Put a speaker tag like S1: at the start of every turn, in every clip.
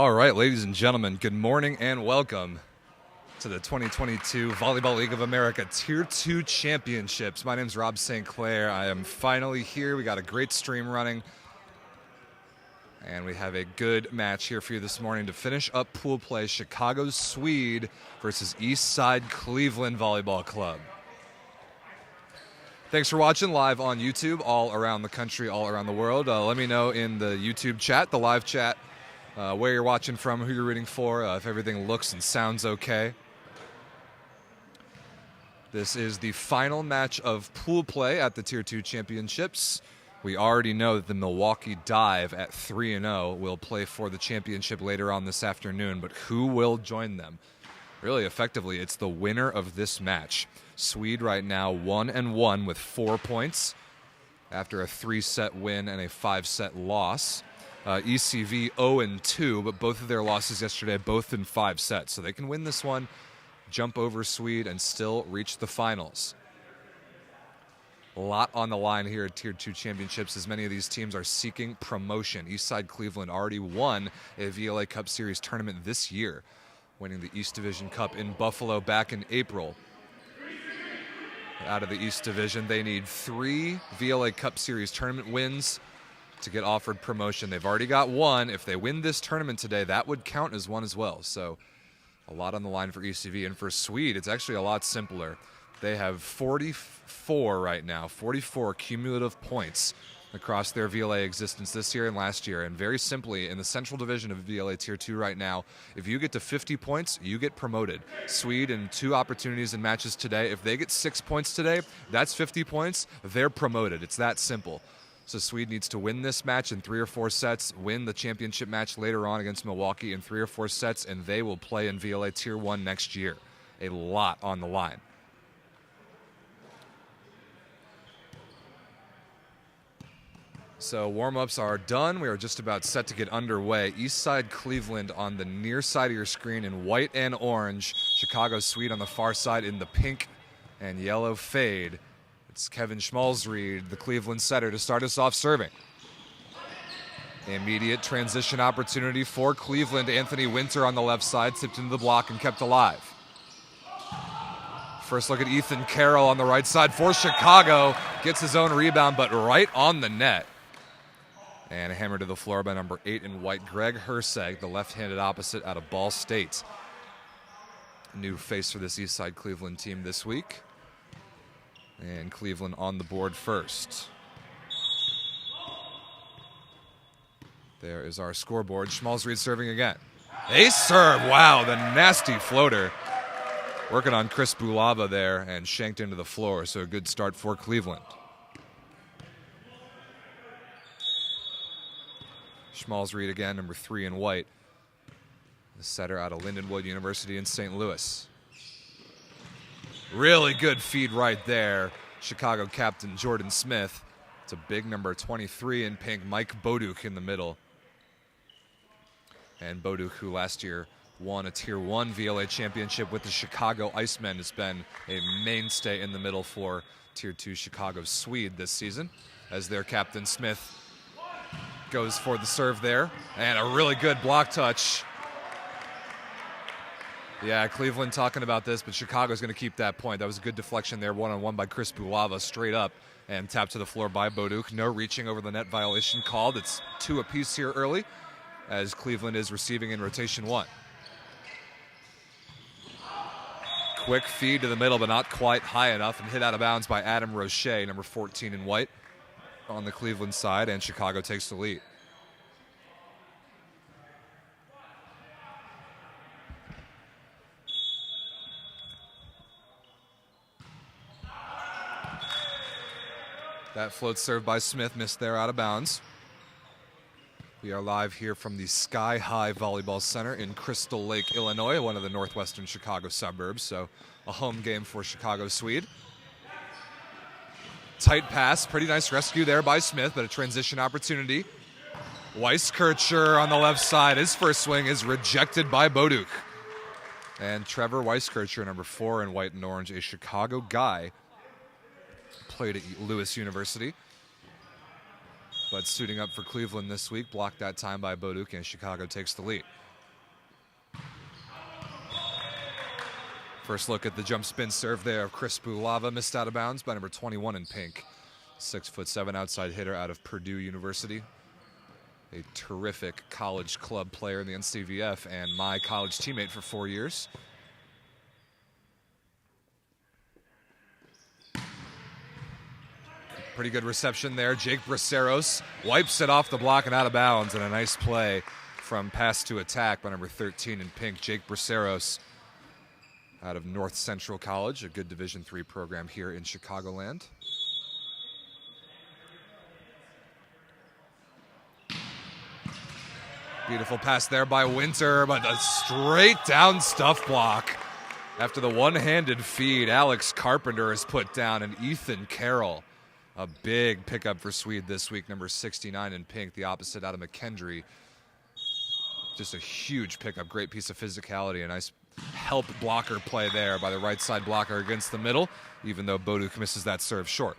S1: All right, ladies and gentlemen, good morning and welcome to the 2022 Volleyball League of America Tier 2 Championships. My name's Rob St. Clair. I am finally here. We got a great stream running. And we have a good match here for you this morning to finish up pool play. Chicago's Sweed versus Eastside Cleveland Volleyball Club. Thanks for watching live on YouTube all around the country, all around the world. Let me know in the YouTube chat, the live chat, where you're watching from, who you're rooting for, if everything looks and sounds okay. This is the final match of pool play at the Tier 2 Championships. We already know that the Milwaukee Dive at 3-0 will play for the championship later on this afternoon, but who will join them? Really, effectively, it's the winner of this match. Sweed right now 1-1 with 4 points after a 3-set win and a 5-set loss. ECV 0-2, but both of their losses yesterday, both in 5 sets. So they can win this one, jump over Sweed, and still reach the finals. A lot on the line here at Tier 2 Championships, as many of these teams are seeking promotion. Eastside Cleveland already won a VLA Cup Series tournament this year, winning the East Division Cup in Buffalo back in April. Out of the East Division, they need 3 VLA Cup Series tournament wins to get offered promotion. They've already got 1. If they win this tournament today, that would count as 1 as well. So a lot on the line for ECV. And for Sweed, it's actually a lot simpler. They have 44 right now, 44 cumulative points across their VLA existence this year and last year. And very simply, in the Central Division of VLA Tier 2 right now, if you get to 50 points, you get promoted. Sweed in 2 opportunities in matches today, if they get 6 points today, that's 50 points, they're promoted. It's that simple. So Sweed needs to win this match in 3 or 4 sets, win the championship match later on against Milwaukee in 3 or 4 sets, and they will play in VLA Tier 1 next year. A lot on the line. So warm-ups are done. We are just about set to get underway. Eastside Cleveland on the near side of your screen in white and orange. Chicago Sweed on the far side in the pink and yellow fade. It's Kevin Schmalzried, the Cleveland setter, to start us off serving. Immediate transition opportunity for Cleveland. Anthony Winter on the left side, tipped into the block and kept alive. First look at Ethan Carroll on the right side for Chicago. Gets his own rebound, but right on the net. And a hammer to the floor by number 8 in white, Greg Herseg, the left-handed opposite out of Ball State. New face for this Eastside Cleveland team this week. And Cleveland on the board first. There is our scoreboard. Schmalzried serving again. Ace serve, wow, the nasty floater. Working on Chris Bulava there and shanked into the floor, so a good start for Cleveland. Schmalzried again, number 3 in white. The setter out of Lindenwood University in St. Louis. Really good feed right there. Chicago captain Jordan Smith. It's a big number 23 in pink, Mike Boduk in the middle. And Boduk, who last year won a Tier 1 VLA championship with the Chicago Icemen, has been a mainstay in the middle for Tier 2 Chicago Sweed this season, as their captain Smith goes for the serve there, and a really good block touch. Yeah, Cleveland talking about this, but Chicago's going to keep that point. That was a good deflection there, one-on-one by Chris Bulava, straight up, and tapped to the floor by Boduk. No reaching over the net violation called. It's 2 apiece here early, as Cleveland is receiving in rotation 1. Quick feed to the middle, but not quite high enough, and hit out of bounds by Adam Roche, number 14 in white, on the Cleveland side, and Chicago takes the lead. That float serve by Smith, missed there out of bounds. We are live here from the Sky High Volleyball Center in Crystal Lake, Illinois, one of the northwestern Chicago suburbs, so a home game for Chicago Sweed. Tight pass, pretty nice rescue there by Smith, but a transition opportunity. Weiskircher on the left side. His first swing is rejected by Boduk. And Trevor Weiskircher, number 4 in white and orange, a Chicago guy, played at Lewis University, but suiting up for Cleveland this week. Blocked that time by Boduk, and Chicago takes the lead. First look at the jump spin serve there of Chris Bulava, missed out of bounds by number 21 in pink. 6'7" outside hitter out of Purdue University. A terrific college club player in the NCVF and my college teammate for 4 years. Pretty good reception there. Jake Braceros wipes it off the block and out of bounds, and a nice play from pass to attack by number 13 in pink, Jake Braceros out of North Central College, a good Division III program here in Chicagoland. Beautiful pass there by Winter, but a straight down stuff block. After the one-handed feed, Alex Carpenter is put down, and Ethan Carroll, a big pickup for Sweed this week, number 69 in pink, the opposite out of McKendree. Just a huge pickup, great piece of physicality, a nice help blocker play there by the right side blocker against the middle, even though Boduk misses that serve short.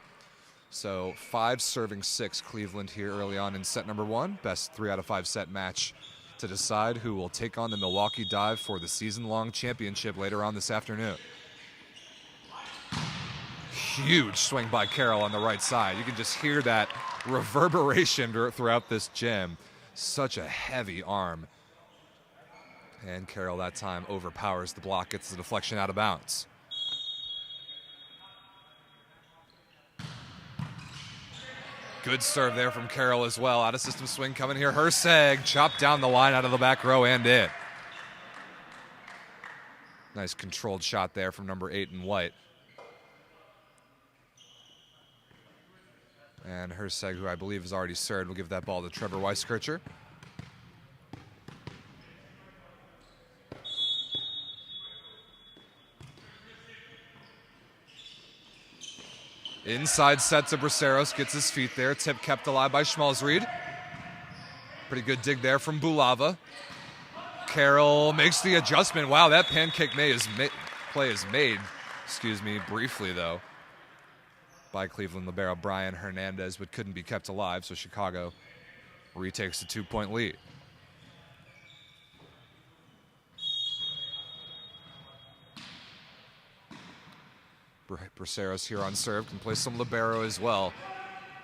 S1: So 5-6 Cleveland here early on in set number 1. Best 3 out of 5 set match to decide who will take on the Milwaukee Dive for the season-long championship later on this afternoon. Huge swing by Carroll on the right side. You can just hear that reverberation throughout this gym. Such a heavy arm. And Carroll that time overpowers the block, gets the deflection out of bounds. Good serve there from Carroll as well. Out of system swing coming here. Herseg chopped down the line out of the back row and in. Nice controlled shot there from number 8 in white. And Herseg, who I believe has already served, will give that ball to Trevor Weiskircher. Inside set to Braceros, gets his feet there. Tip kept alive by Schmalzried. Pretty good dig there from Bulava. Carroll makes the adjustment. Wow, that pancake play is made, briefly though, by Cleveland libero Brian Hernandez, but couldn't be kept alive, so Chicago retakes the 2-point lead. Braceros here on serve, can play some libero as well.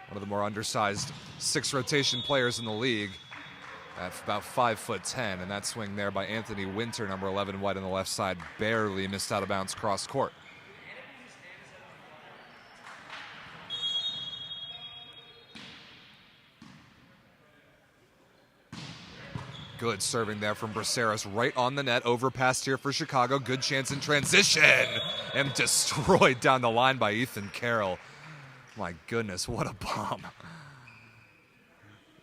S1: One of the more undersized 6-rotation players in the league at about 5'10", and that swing there by Anthony Winter, number 11 white on the left side, barely missed out of bounds cross court. Good serving there from Braceros, right on the net, overpassed here for Chicago. Good chance in transition, and destroyed down the line by Ethan Carroll. My goodness, what a bomb.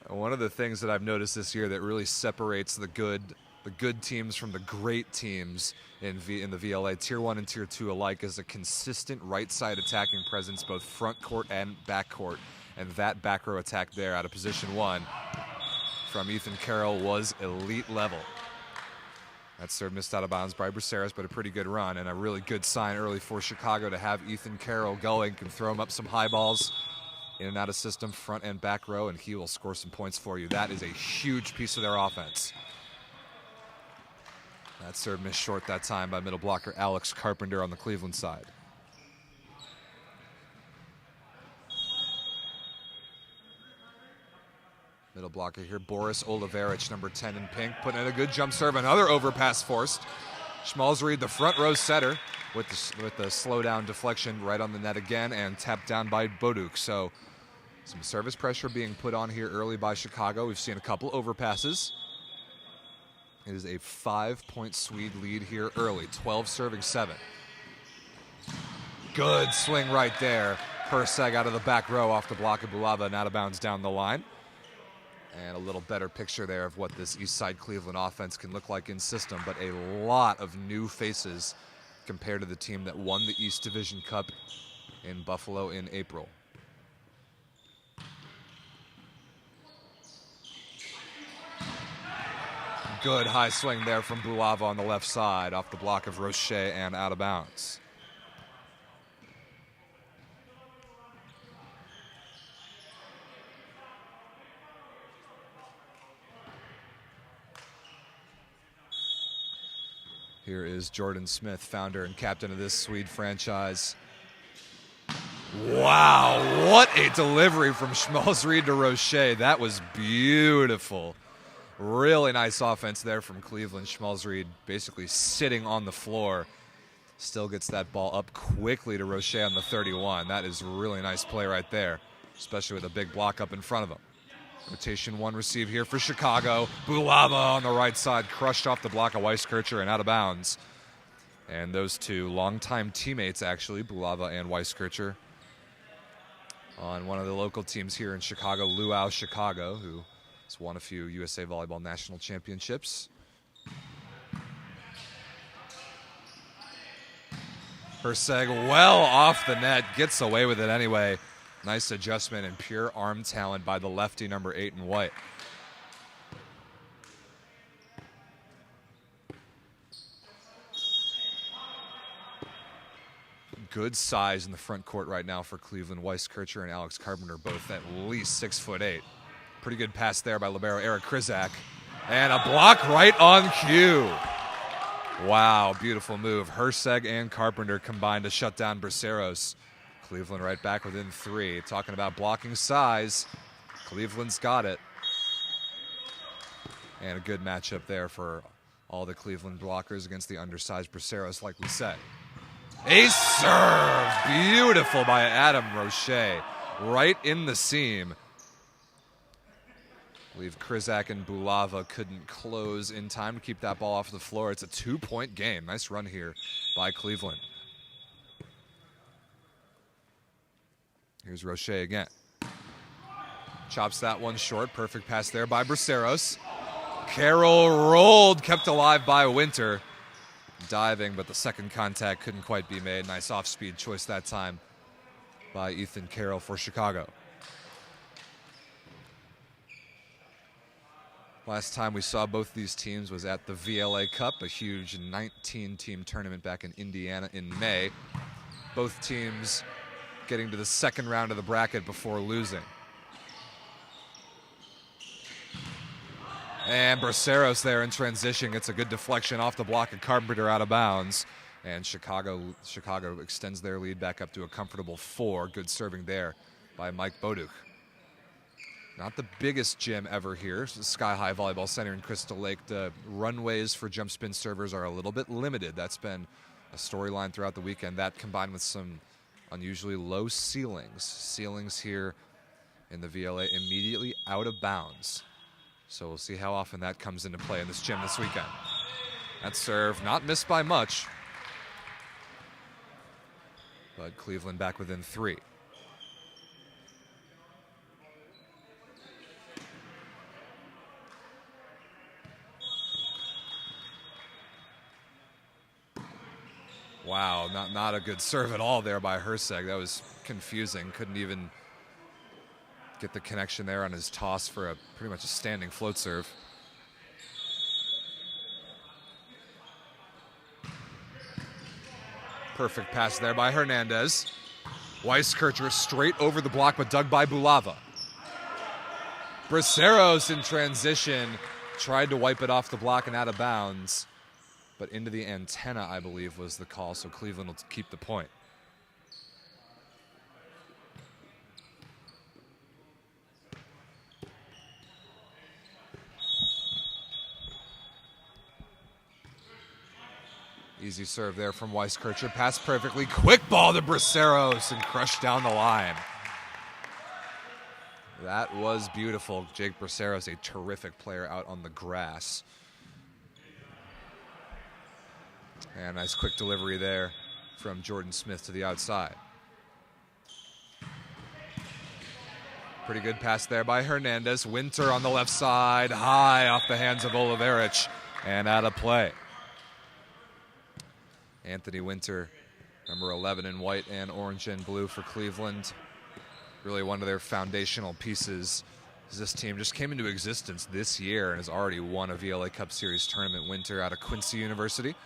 S1: One of the things that I've noticed this year that really separates the good teams from the great teams in the VLA Tier 1 and Tier 2 alike is a consistent right side attacking presence, both front court and back court. And that back row attack there out of position 1 from Ethan Carroll was elite level. That serve missed out of bounds by Braceros, but a pretty good run and a really good sign early for Chicago to have Ethan Carroll going. Can throw him up some high balls in and out of system, front and back row, and he will score some points for you. That is a huge piece of their offense. That serve missed short that time by middle blocker Alex Carpenter on the Cleveland side. Middle blocker here, Boris Oliverich, number 10 in pink, putting in a good jump serve. Another overpass forced. Schmalzried, the front row setter, with the slow down deflection right on the net again, and tapped down by Boduk. So some service pressure being put on here early by Chicago. We've seen a couple overpasses. It is a 5-point Swede lead here early, 12 serving 7. Good swing right there. Herseg out of the back row off the block of Bulava and out of bounds down the line. And a little better picture there of what this Eastside Cleveland offense can look like in system, but a lot of new faces compared to the team that won the East Division Cup in Buffalo in April. Good high swing there from Bulava on the left side off the block of Roche and out of bounds. Here is Jordan Smith, founder and captain of this Swede franchise. Wow, what a delivery from Schmalzried to Roche. That was beautiful. Really nice offense there from Cleveland. Schmalzried basically sitting on the floor. Still gets that ball up quickly to Roche on the 31. That is really nice play right there, especially with a big block up in front of him. Rotation one receive here for Chicago. Bulava on the right side, crushed off the block of Weiskircher and out of bounds. And those two longtime teammates, actually, Bulava and Weiskircher, on one of the local teams here in Chicago, Luau Chicago, who has won a few USA Volleyball National Championships. Herseg well off the net, gets away with it anyway. Nice adjustment and pure arm talent by the lefty, number 8 in white. Good size in the front court right now for Cleveland. Weiskircher and Alex Carpenter both at least 6'8". Pretty good pass there by libero Eric Krizak. And a block right on cue. Wow, beautiful move. Herseg and Carpenter combined to shut down Braceros. Cleveland right back within 3. Talking about blocking size, Cleveland's got it. And a good matchup there for all the Cleveland blockers against the undersized Braceros, like we said. A serve, beautiful by Adam Roche, right in the seam. I believe Krizak and Bulava couldn't close in time to keep that ball off the floor. It's a 2-point game. Nice run here by Cleveland. Here's Roche again. Chops that one short. Perfect pass there by Braceros. Carroll rolled, kept alive by Winter. Diving, but the second contact couldn't quite be made. Nice off-speed choice that time by Ethan Carroll for Chicago. Last time we saw both these teams was at the VLA Cup, a huge 19-team tournament back in Indiana in May. Both teams getting to the second round of the bracket before losing. And Braceros there in transition gets a good deflection off the block of Carpenter out of bounds. And Chicago extends their lead back up to a comfortable 4. Good serving there by Mike Boduk. Not the biggest gym ever here. Sky High Volleyball Center in Crystal Lake. The runways for jump spin servers are a little bit limited. That's been a storyline throughout the weekend. That combined with some unusually low ceilings. Ceilings here in the VLA immediately out of bounds. So we'll see how often that comes into play in this gym this weekend. That serve not missed by much, but Cleveland back within 3. Wow, not a good serve at all there by Herseg. That was confusing. Couldn't even get the connection there on his toss for pretty much a standing float serve. Perfect pass there by Hernandez. Weiskircher straight over the block, but dug by Bulava. Braceros in transition, tried to wipe it off the block and out of bounds, but into the antenna, I believe, was the call, so Cleveland will keep the point. Easy serve there from Weiskircher. Passed perfectly. Quick ball to Braceros and crushed down the line. That was beautiful. Jake Braceros, a terrific player out on the grass. And nice quick delivery there from Jordan Smith to the outside. Pretty good pass there by Hernandez. Winter on the left side, high off the hands of Oliverich and out of play. Anthony Winter, number 11 in white and orange and blue for Cleveland. Really one of their foundational pieces. This team just came into existence this year and has already won a VLA Cup Series tournament. Winter out of Quincy University.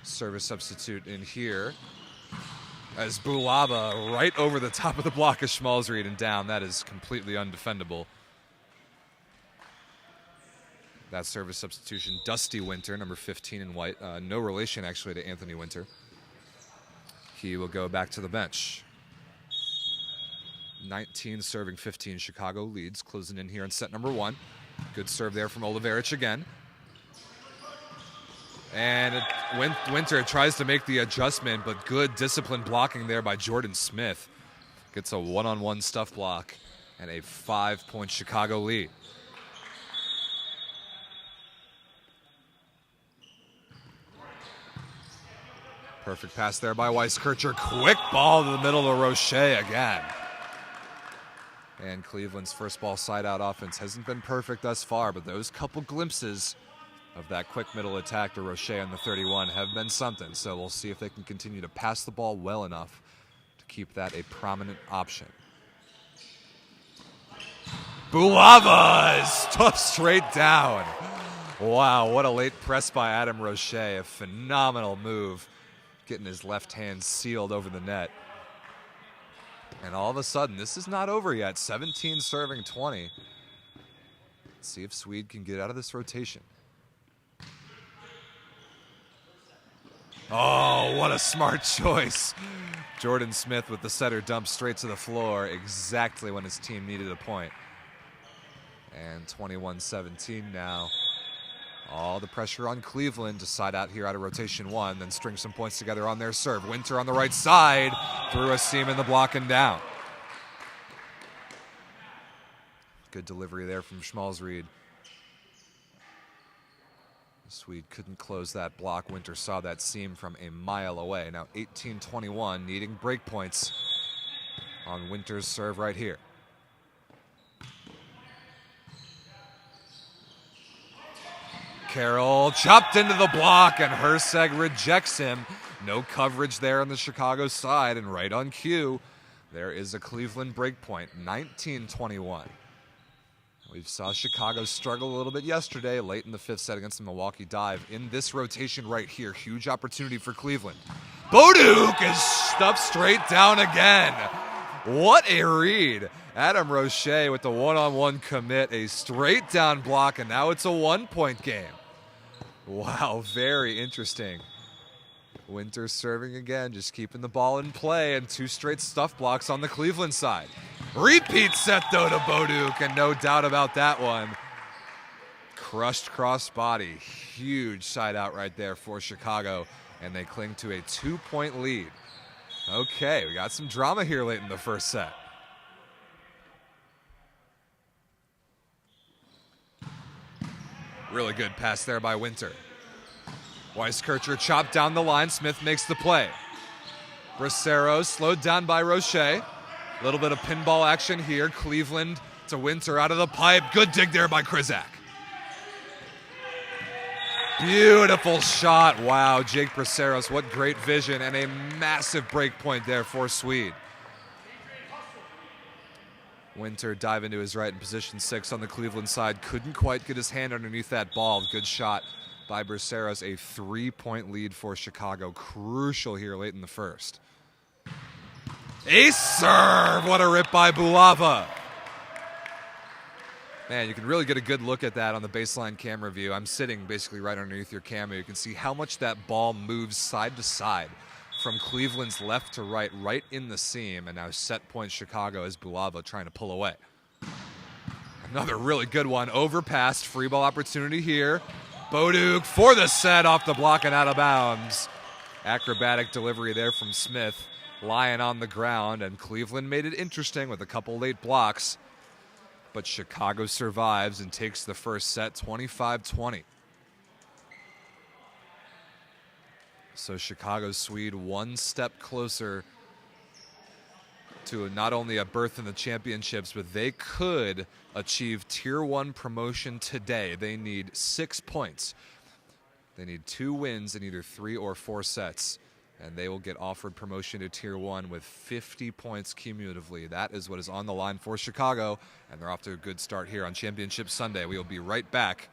S1: Service substitute in here as Bulava right over the top of the block of Schmalzried and down. That is completely undefendable. That service substitution, Dusty Winter, number 15 in white. No relation, actually, to Anthony Winter. He will go back to the bench. 19 serving 15. Chicago leads, closing in here in set number 1. Good serve there from Oliveirich again. And Winter tries to make the adjustment, but good disciplined blocking there by Jordan Smith. Gets a one-on-one stuff block and a 5-point Chicago lead. Perfect pass there by Weiskircher. Quick ball to the middle of Roche again. And Cleveland's first ball side-out offense hasn't been perfect thus far, but those couple glimpses of that quick middle attack to Roche on the 31 have been something. So we'll see if they can continue to pass the ball well enough to keep that a prominent option. Bulava is stuffed straight down. Wow, what a late press by Adam Roche. A phenomenal move, getting his left hand sealed over the net. And all of a sudden, this is not over yet. 17 serving 20. Let's see if Sweed can get out of this rotation. Oh, what a smart choice. Jordan Smith with the setter dump straight to the floor, exactly when his team needed a point. And 21-17 now. All the pressure on Cleveland to side out here out of rotation 1, then string some points together on their serve. Winter on the right side, through a seam in the block and down. Good delivery there from Schmalzried. Sweed couldn't close that block. Winter saw that seam from a mile away. Now 18-21, needing break points on Winter's serve right here. Carroll chopped into the block, and Herseg rejects him. No coverage there on the Chicago side, and right on cue, there is a Cleveland break point, 19-21. We saw Chicago struggle a little bit yesterday, late in the 5th set against the Milwaukee Dive. In this rotation right here, huge opportunity for Cleveland. Boduk is stuffed straight down again. What a read. Adam Roche with the one-on-one commit, a straight down block, and now it's a 1-point game. Wow, very interesting. Winter serving again, just keeping the ball in play, and 2 straight stuff blocks on the Cleveland side. Repeat set, though, to Boduk, and no doubt about that one. Crushed crossbody. Huge side out right there for Chicago, and they cling to a 2-point lead. Okay, we got some drama here late in the first set. Really good pass there by Winter. Weiskircher chopped down the line. Smith makes the play. Bracero slowed down by Roche. A little bit of pinball action here. Cleveland to Winter out of the pipe. Good dig there by Krizak. Beautiful shot. Wow, Jake Braceros, what great vision, and a massive break point there for Sweed. Winter dive into his right in position 6 on the Cleveland side. Couldn't quite get his hand underneath that ball. Good shot by Braceros. A 3-point lead for Chicago. Crucial here late in the first. Ace serve. What a rip by Bulava. Man, you can really get a good look at that on the baseline camera view. I'm sitting basically right underneath your camera. You can see how much that ball moves side to side from Cleveland's left to right, right in the seam. And now set point Chicago as Bulava trying to pull away. Another really good one. Overpassed, free ball opportunity here. Boduk for the set, off the block and out of bounds. Acrobatic delivery there from Smith, lying on the ground, and Cleveland made it interesting with a couple late blocks. But Chicago survives and takes the first set 25-20. So Chicago Swede 1 step closer to not only a berth in the championships, but they could achieve Tier 1 promotion today. They need 6 points. They need 2 wins in either 3 or 4 sets, and they will get offered promotion to Tier 1 with 50 points cumulatively. That is what is on the line for Chicago, and they're off to a good start here on Championship Sunday. We will be right back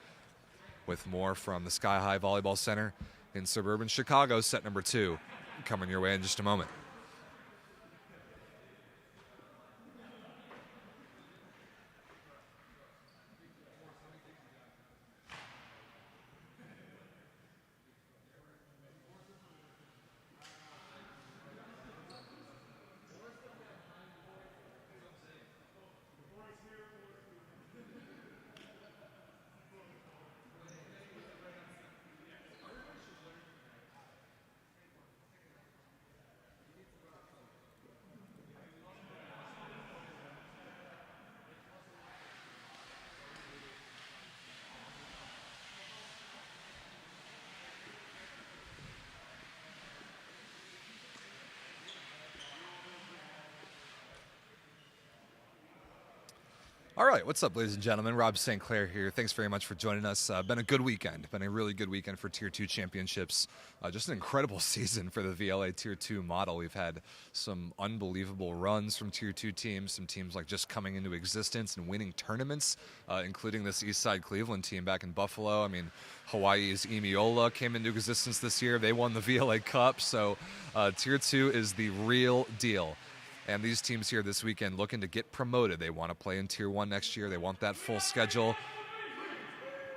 S1: with more from the Sky High Volleyball Center in suburban Chicago, set number 2, coming your way in just a moment. All right, what's up, ladies and gentlemen? Rob St. Clair here. Thanks very much for joining us. Been a good weekend. Been a really good weekend for Tier 2 championships. Just an incredible season for the VLA Tier 2 model. We've had some unbelievable runs from Tier 2 teams, some teams like just coming into existence and winning tournaments, including this Eastside Cleveland team back in Buffalo. I mean, Hawaii's Emiola came into existence this year. They won the VLA Cup, so Tier 2 is the real deal. And these teams here this weekend looking to get promoted. They want to play in Tier 1 next year. They want that full schedule.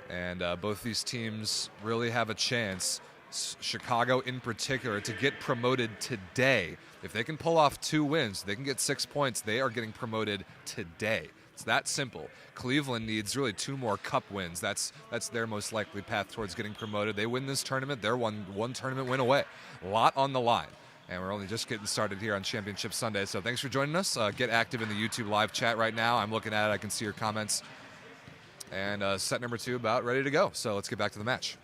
S1: And both these teams really have a chance, Chicago in particular, to get promoted today. If they can pull off 2 wins, they can get 6 points, they are getting promoted today. It's that simple. Cleveland needs really 2 more cup wins. That's their most likely path towards getting promoted. They win this tournament, they're one tournament win away. A lot on the line. And we're only just getting started here on Championship Sunday. So thanks for joining us. Get active in the YouTube live chat right now. I'm looking at it. I can see your comments. And set number 2 about ready to go. So let's get back to the match.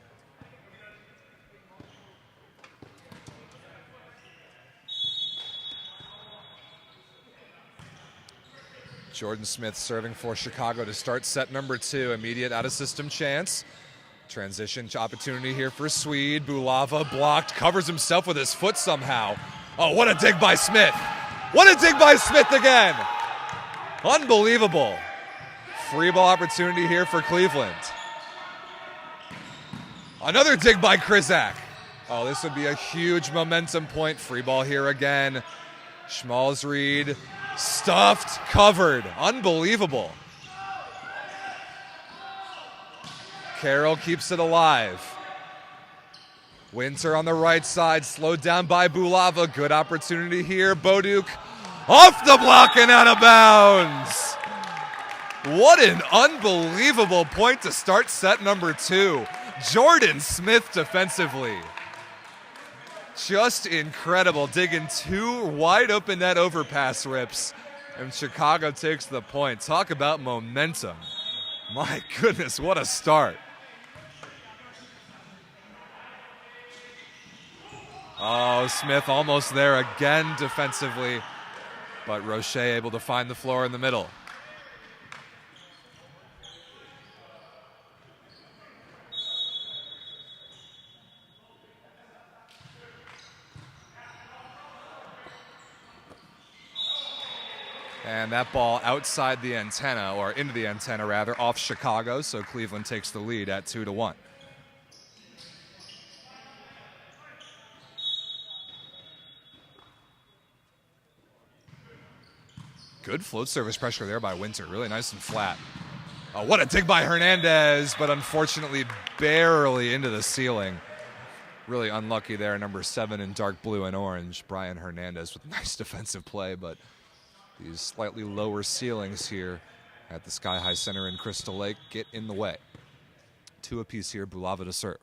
S1: Jordan Smith serving for Chicago to start set number 2. Immediate out-of-system chance. Transition opportunity here for Sweed. Bulava blocked, covers himself with his foot somehow. Oh, what a dig by Smith. What a dig by Smith again. Unbelievable. Free ball opportunity here for Cleveland. Another dig by Krizak. Oh, this would be a huge momentum point. Free ball here again. Schmalzried, stuffed, covered. Unbelievable. Carroll keeps it alive. Winter on the right side, slowed down by Bulava. Good opportunity here. Boduk off the block and out of bounds. What an unbelievable point to start set number 2. Jordan Smith defensively. Just incredible. Digging 2 wide open net overpass rips. And Chicago takes the point. Talk about momentum. My goodness, what a start. Oh, Smith almost there again defensively, but Roche able to find the floor in the middle. And that ball outside the antenna, or into the antenna rather, off Chicago, so Cleveland takes the lead at 2-1. Good float service pressure there by Winter. Really nice and flat. Oh, what a dig by Hernandez, but unfortunately barely into the ceiling. Really unlucky there, number 7 in dark blue and orange. Brian Hernandez with nice defensive play, but these slightly lower ceilings here at the Sky High Center in Crystal Lake get in the way. 2 apiece here, Bulava to serve.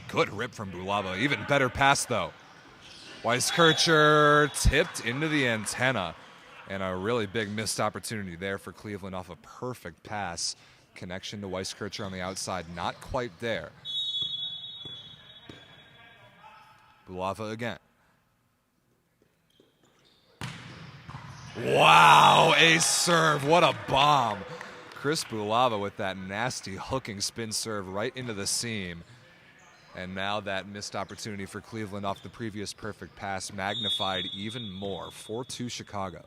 S1: Good rip from Bulava. Even better pass, though. Weiskircher tipped into the antenna. And a really big missed opportunity there for Cleveland off a perfect pass. Connection to Weiskircher on the outside, not quite there. Bulava again. Wow, ace serve, what a bomb. Chris Bulava with that nasty hooking spin serve right into the seam. And now that missed opportunity for Cleveland off the previous perfect pass magnified even more. 4-2 Chicago.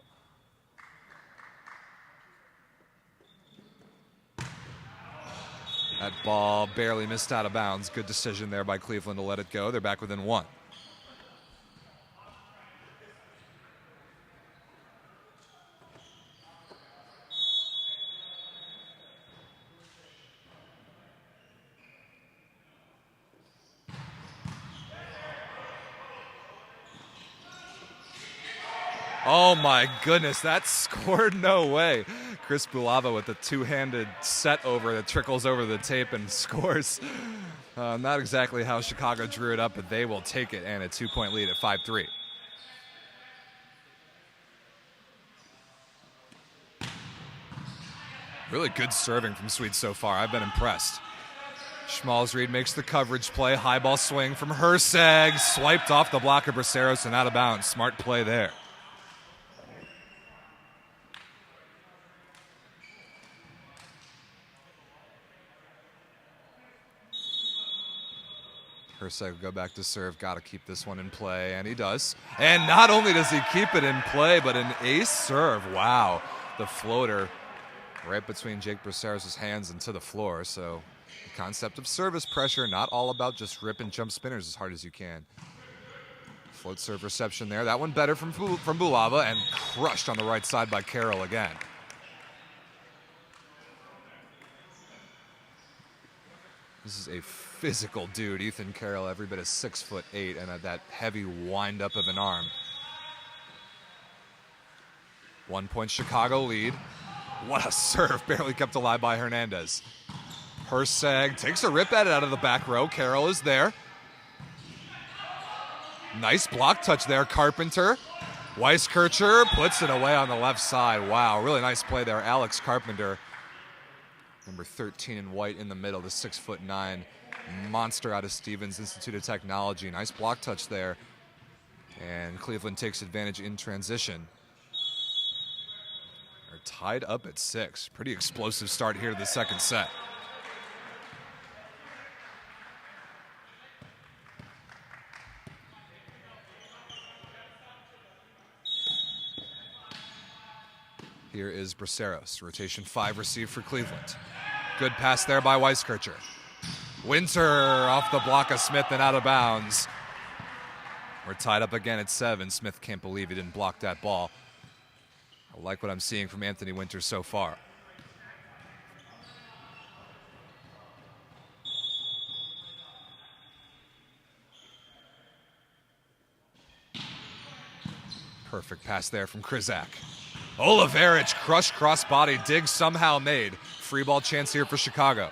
S1: That ball barely missed out of bounds. Good decision there by Cleveland to let it go. They're back within 1. Oh my goodness, that scored no way. Chris Bulava with a 2-handed set over that trickles over the tape and scores. Not exactly how Chicago drew it up, but they will take it, and a 2-point lead at 5-3. Really good serving from Sweed so far. I've been impressed. Schmalzried makes the coverage play. High ball swing from Herseg. Swiped off the block of Braceros and out of bounds. Smart play there. Herseg will go back to serve. Got to keep this one in play, and he does. And not only does he keep it in play, but an ace serve. Wow. The floater right between Jake Braceros' hands and to the floor. So the concept of service pressure, not all about just rip and jump spinners as hard as you can. Float serve reception there. That one better from Bulava, and crushed on the right side by Carroll again. This is a physical dude, Ethan Carroll, every bit of 6'8", and that heavy wind-up of an arm. 1 point Chicago lead. What a serve, barely kept alive by Hernandez. Herseg takes a rip at it out of the back row. Carroll is there. Nice block touch there, Carpenter. Weiskircher puts it away on the left side. Wow, really nice play there, Alex Carpenter. Number 13 in white in the middle, the 6'9" monster out of Stevens Institute of Technology. Nice block touch there. And Cleveland takes advantage in transition. They're tied up at 6. Pretty explosive start here to the second set. Here is Braceros. Rotation 5 received for Cleveland. Good pass there by Weiskircher. Winter off the block of Smith and out of bounds. We're tied up again at 7. Smith can't believe he didn't block that ball. I like what I'm seeing from Anthony Winter so far. Perfect pass there from Krizak. Oliverich, crushed crossbody, dig somehow made. Free ball chance here for Chicago.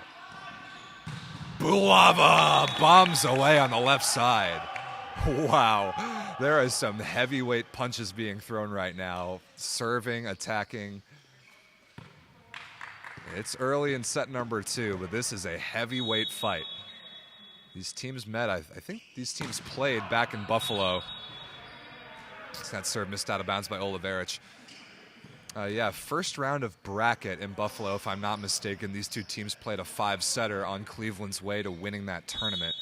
S1: Bulava bombs away on the left side. Wow, there is some heavyweight punches being thrown right now. Serving, attacking. It's early in set number 2, but this is a heavyweight fight. These teams met, I think these teams played back in Buffalo. That serve missed out of bounds by Oliverich. Yeah, first round of bracket in Buffalo, if I'm not mistaken. These two teams played a 5-setter on Cleveland's way to winning that tournament.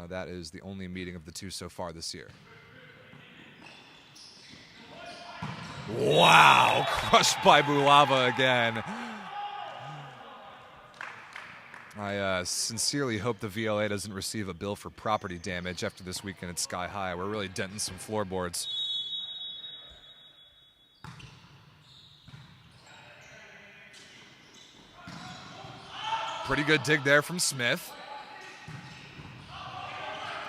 S1: That is the only meeting of the two so far this year. Wow, crushed by Bulava again. I sincerely hope the VLA doesn't receive a bill for property damage after this weekend at Sky High. We're really denting some floorboards. Pretty good dig there from Smith.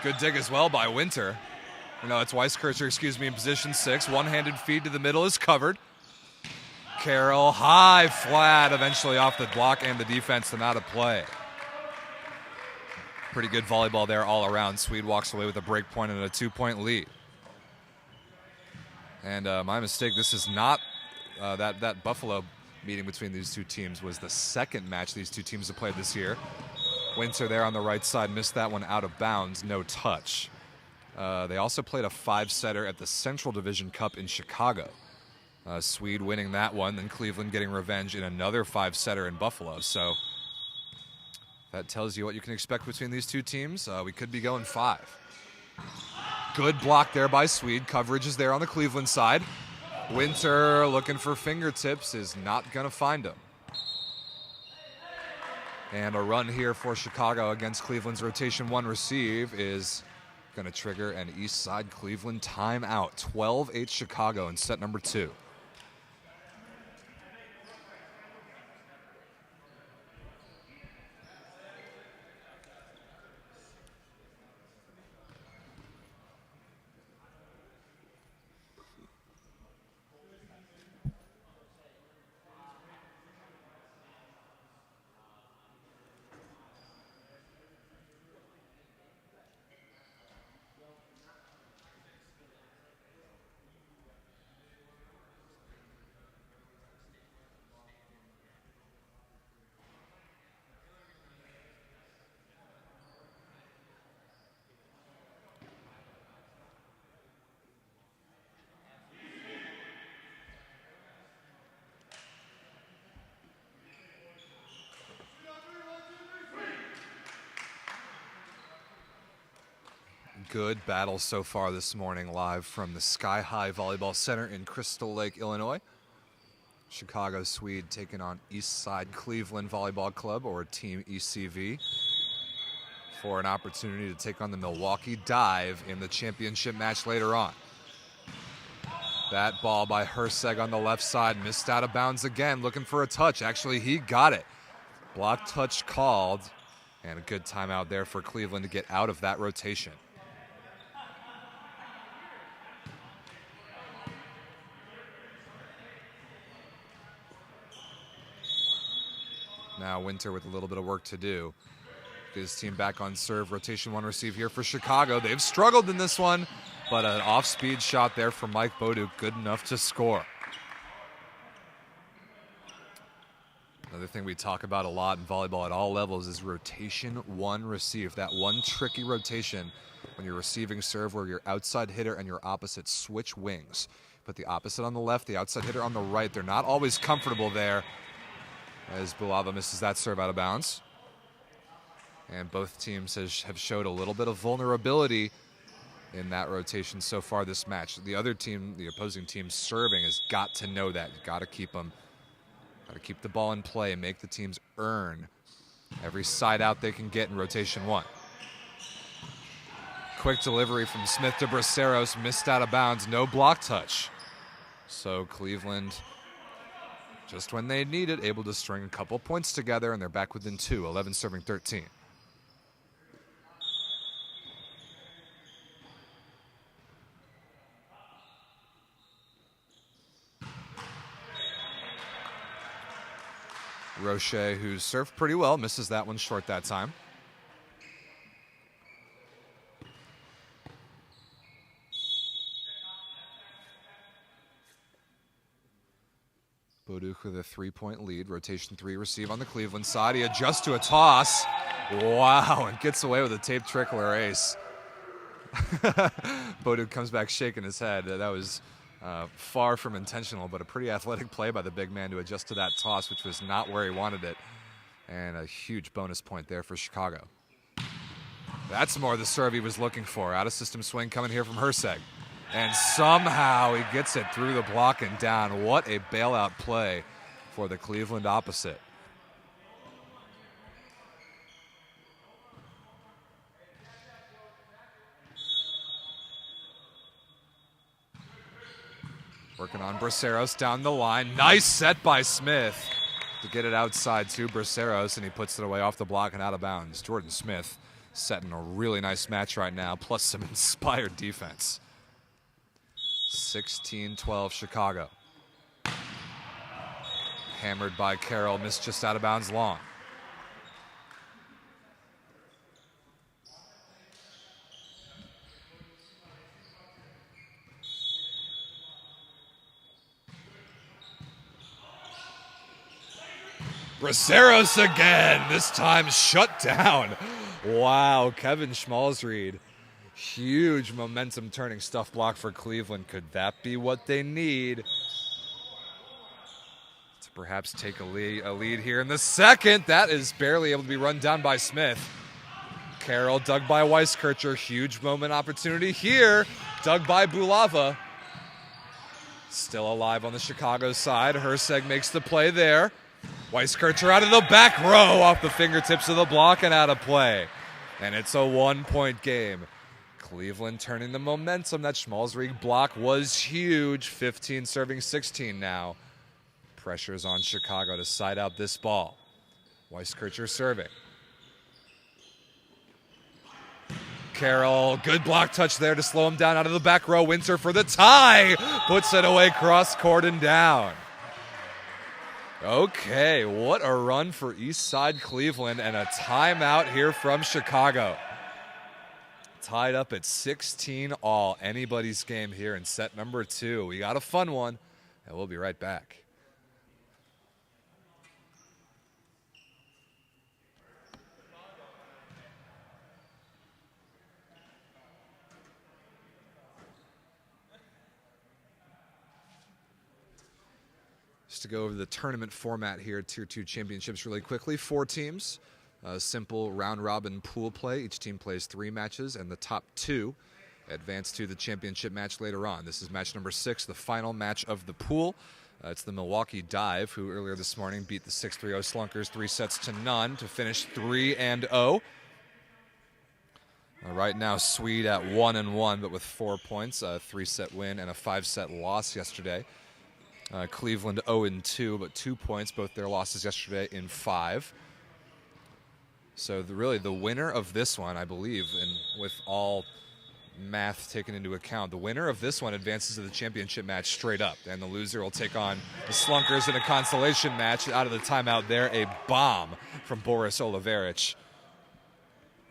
S1: Good dig as well by Winter. No, it's Weiskircher, excuse me, in position 6. One-handed feed to the middle is covered. Carroll, high flat, eventually off the block and the defense and out of play. Pretty good volleyball there all around. Sweed walks away with a break point and a 2-point lead. And my mistake, this is not that Buffalo meeting between these two teams was the second match these two teams have played this year. Winter there on the right side missed that one out of bounds, no touch. They also played a 5-setter at the Central Division Cup in Chicago. Sweed winning that one, then Cleveland getting revenge in another 5-setter in Buffalo. So that tells you what you can expect between these two teams. We could be going 5. Good block there by Sweed. Coverage is there on the Cleveland side. Winter looking for fingertips, is not going to find them. And a run here for Chicago against Cleveland's rotation 1 receive is going to trigger an Eastside Cleveland timeout. 12-8 Chicago in set number 2. good battle so far this morning, live from the Sky High Volleyball Center in Crystal Lake, Illinois. Chicago Sweed taking on Eastside Cleveland Volleyball Club, or Team ECV, for an opportunity to take on the Milwaukee Dive in the championship match later on. That ball by Herseg on the left side, missed out of bounds again, looking for a touch. Actually, he got it. Block touch called, and a good timeout there for Cleveland to get out of that rotation. Now Winter with a little bit of work to do. Get his team back on serve. Rotation one receive here for Chicago. They've struggled in this one, but an off-speed shot there from Mike Boduk, good enough to score. Another thing we talk about a lot in volleyball at all levels is rotation one receive. That one tricky rotation when you're receiving serve where your outside hitter and your opposite switch wings. Put the opposite on the left, the outside hitter on the right. They're not always comfortable there, as Bulava misses that serve out of bounds. And both teams have showed a little bit of vulnerability in that rotation so far this match. The other team, the opposing team serving, has got to know that. You've got to keep them, got to keep the ball in play and make the teams earn every side out they can get in rotation one. Quick delivery from Smith to Braceros, missed out of bounds, no block touch. So Cleveland, just when they need it, able to string a couple points together, and they're back within 2, 11 serving 13. Roche, who served pretty well, misses that one short that time. Boduk with a 3-point lead. Rotation 3 receive on the Cleveland side. He adjusts to a toss. Wow, and gets away with a tape trickler ace. Boduk comes back shaking his head. That was far from intentional, but a pretty athletic play by the big man to adjust to that toss, which was not where he wanted it. And a huge bonus point there for Chicago. That's more the serve he was looking for. Out of system swing coming here from Herseg. And somehow he gets it through the block and down. What a bailout play for the Cleveland opposite. Working on Braceros down the line. Nice set by Smith to get it outside to Braceros, and he puts it away off the block and out of bounds. Jordan Smith setting a really nice match right now, plus some inspired defense. 16-12 Chicago. Hammered by Carroll, missed just out of bounds long. Braceros again, this time shut down. Wow, Kevin Schmalzried. Huge momentum turning stuff block for Cleveland. Could that be what they need to perhaps take a lead here in the second? That is barely able to be run down by Smith. Carroll dug by Weiskircher. Huge moment opportunity here. Dug by Bulava. Still alive on the Chicago side. Herseg makes the play there. Weiskircher out of the back row off the fingertips of the block and out of play. And it's a 1-point game. Cleveland turning the momentum. That Schmalzried block was huge. 15 serving 16 now. Pressure's on Chicago to side out this ball. Weiskircher serving. Carroll, good block touch there to slow him down out of the back row. Winter for the tie. Puts it away cross court and down. Okay, what a run for Eastside Cleveland, and a timeout here from Chicago. Tied up at 16 all. Anybody's game here in set number 2. We got a fun one, and we'll be right back. Just to go over the tournament format here, Tier 2 championships really quickly. 4 teams. simple round-robin pool play. Each team plays 3 matches, and the top 2 advance to the championship match later on. This is match number 6, the final match of the pool. It's the Milwaukee Dive, who earlier this morning beat the 6-3-0 Slunkers 3-0 to finish 3-0. Right now, Sweed at 1-1, but with 4 points, a 3-set win and a 5-set loss yesterday. Cleveland 0-2, but 2 points, both their losses yesterday in 5. So really the winner of this one, I believe, and with all math taken into account, the winner of this one advances to the championship match straight up, and the loser will take on the Slunkers in a consolation match. Out of the timeout there, a bomb from Boris Oliverich.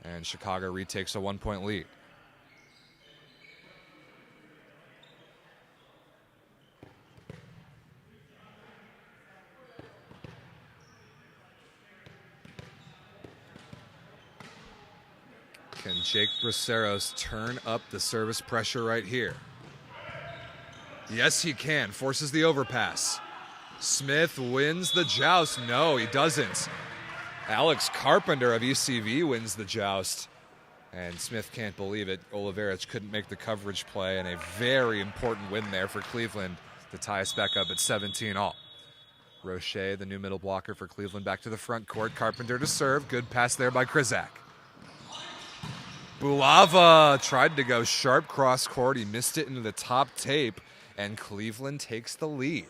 S1: And Chicago retakes a 1-point lead. Can Jake Braceros turn up the service pressure right here? Yes, he can. Forces the overpass. Smith wins the joust. No, he doesn't. Alex Carpenter of ECV wins the joust. And Smith can't believe it. Oliverich couldn't make the coverage play, and a very important win there for Cleveland to tie us back up at 17-all. Roche, the new middle blocker for Cleveland, back to the front court. Carpenter to serve. Good pass there by Krizak. Bulava tried to go sharp cross court. He missed it into the top tape, and Cleveland takes the lead.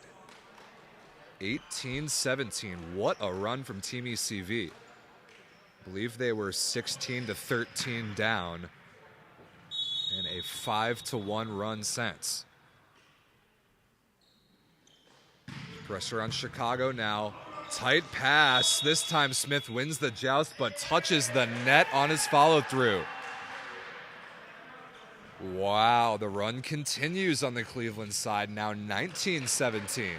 S1: 18-17. What a run from Team ECV. I believe they were 16-13 down and a 5-1 run since. Pressure on Chicago now. Tight pass. This time Smith wins the joust but touches the net on his follow-through. Wow, the run continues on the Cleveland side, now 19-17.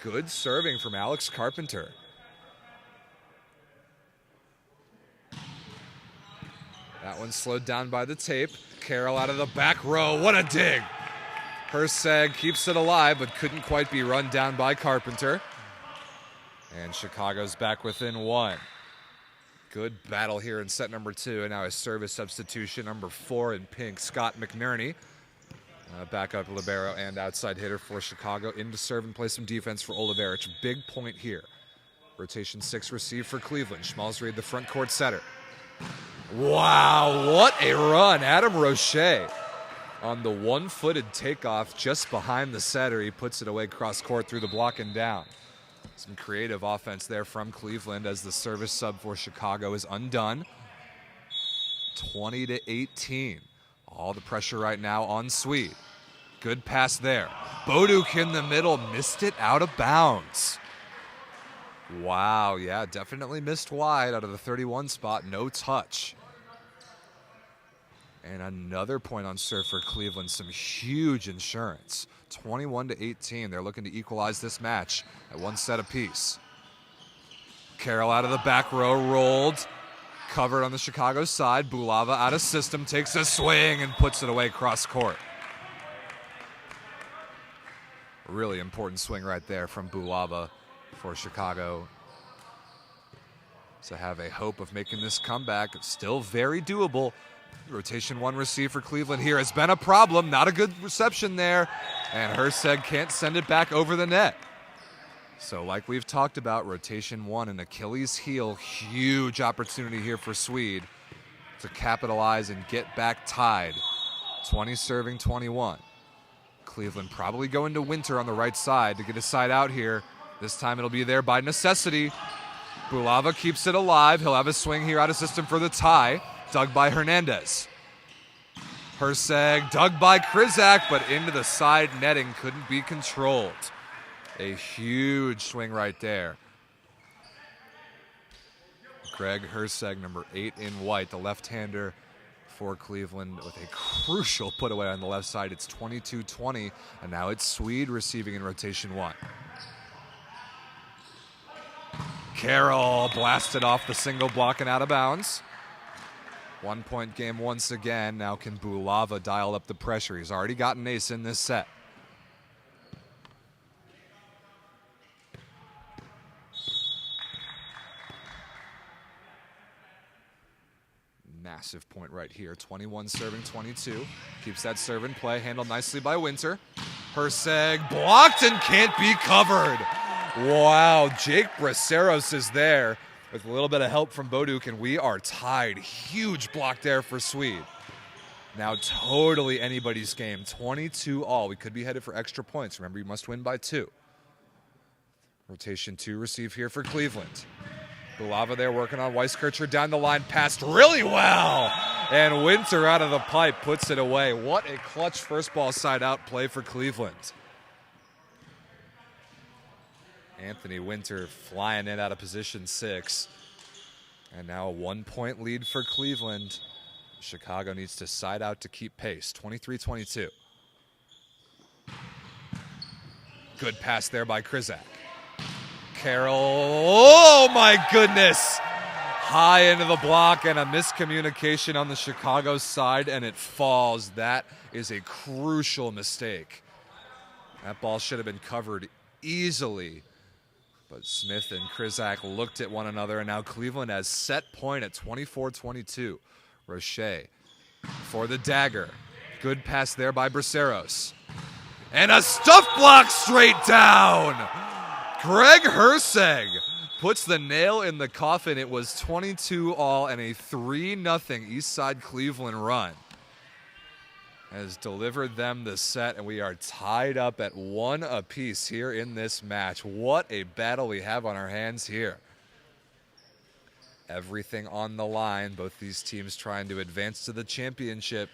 S1: Good serving from Alex Carpenter. That one slowed down by the tape. Carroll out of the back row. What a dig! Herseg keeps it alive, but couldn't quite be run down by Carpenter. And Chicago's back within 1. Good battle here in set number 2, and now a service substitution, number 4 in pink, Scott McNerney. Backup libero and outside hitter for Chicago, in to serve and play some defense for Oliverich. Big point here. Rotation 6 received for Cleveland. Schmalzried, the front court setter. Wow, what a run. Adam Roche on the one-footed takeoff just behind the setter. He puts it away cross court through the block and down. Some creative offense there from Cleveland as the service sub for Chicago is undone. 20-18. All the pressure right now on Sweed. Good pass there. Boduk in the middle, missed it out of bounds. Wow, yeah, definitely missed wide out of the 31 spot, no touch. And another point on serve for Cleveland, some huge insurance. 21-18, they're looking to equalize this match at 1 set apiece. Carroll out of the back row, rolled. Covered on the Chicago side. Bulava out of system, takes a swing and puts it away cross court. Really important swing right there from Bulava for Chicago to have a hope of making this comeback. Still very doable. Rotation 1 receive for Cleveland here has been a problem. Not a good reception there. And Herseg can't send it back over the net. So like we've talked about, rotation 1, an Achilles heel, huge opportunity here for Sweed to capitalize and get back tied. 20 serving 21. Cleveland probably going to Winter on the right side to get a side out here. This time it'll be there by necessity. Bulava keeps it alive. He'll have a swing here out of system for the tie. Dug by Hernandez. Herseg dug by Krizak, but into the side netting, couldn't be controlled. A huge swing right there. Greg Herseg, number 8 in white, the left-hander for Cleveland with a crucial put away on the left side. It's 22-20, and now it's Sweed receiving in rotation 1. Carroll blasted off the single block and out of bounds. 1-point game once again. Now can Bulava dial up the pressure? He's already got an ace in this set. massive point right here. 21 serving 22. Keeps that serve in play. Handled nicely by Winter. Herseg blocked and can't be covered. Wow, Jake Braceros is there with a little bit of help from Boduk, and we are tied. Huge block there for Sweed. Now totally anybody's game. 22 all. We could be headed for extra points. Remember, you must win by 2. Rotation 2 receive here for Cleveland. Bulava there working on Weiskircher down the line. Passed really well. And Winter out of the pipe puts it away. What a clutch first ball side out play for Cleveland. Anthony Winter flying in out of position 6. And now a 1-point lead for Cleveland. Chicago needs to side out to keep pace. 23-22. Good pass there by Krizak. Carroll, oh my goodness! High into the block and a miscommunication on the Chicago side, and it falls. That is a crucial mistake. That ball should have been covered easily. But Smith and Krizak looked at one another, and now Cleveland has set point at 24-22. Roche for the dagger. Good pass there by Braceros. And a stuff block straight down! Greg Herseg puts the nail in the coffin. It was 22 all and a 3-0 Eastside Cleveland run. Has delivered them the set, and we are tied up at 1 apiece here in this match. What a battle we have on our hands here. Everything on the line, both these teams trying to advance to the championship.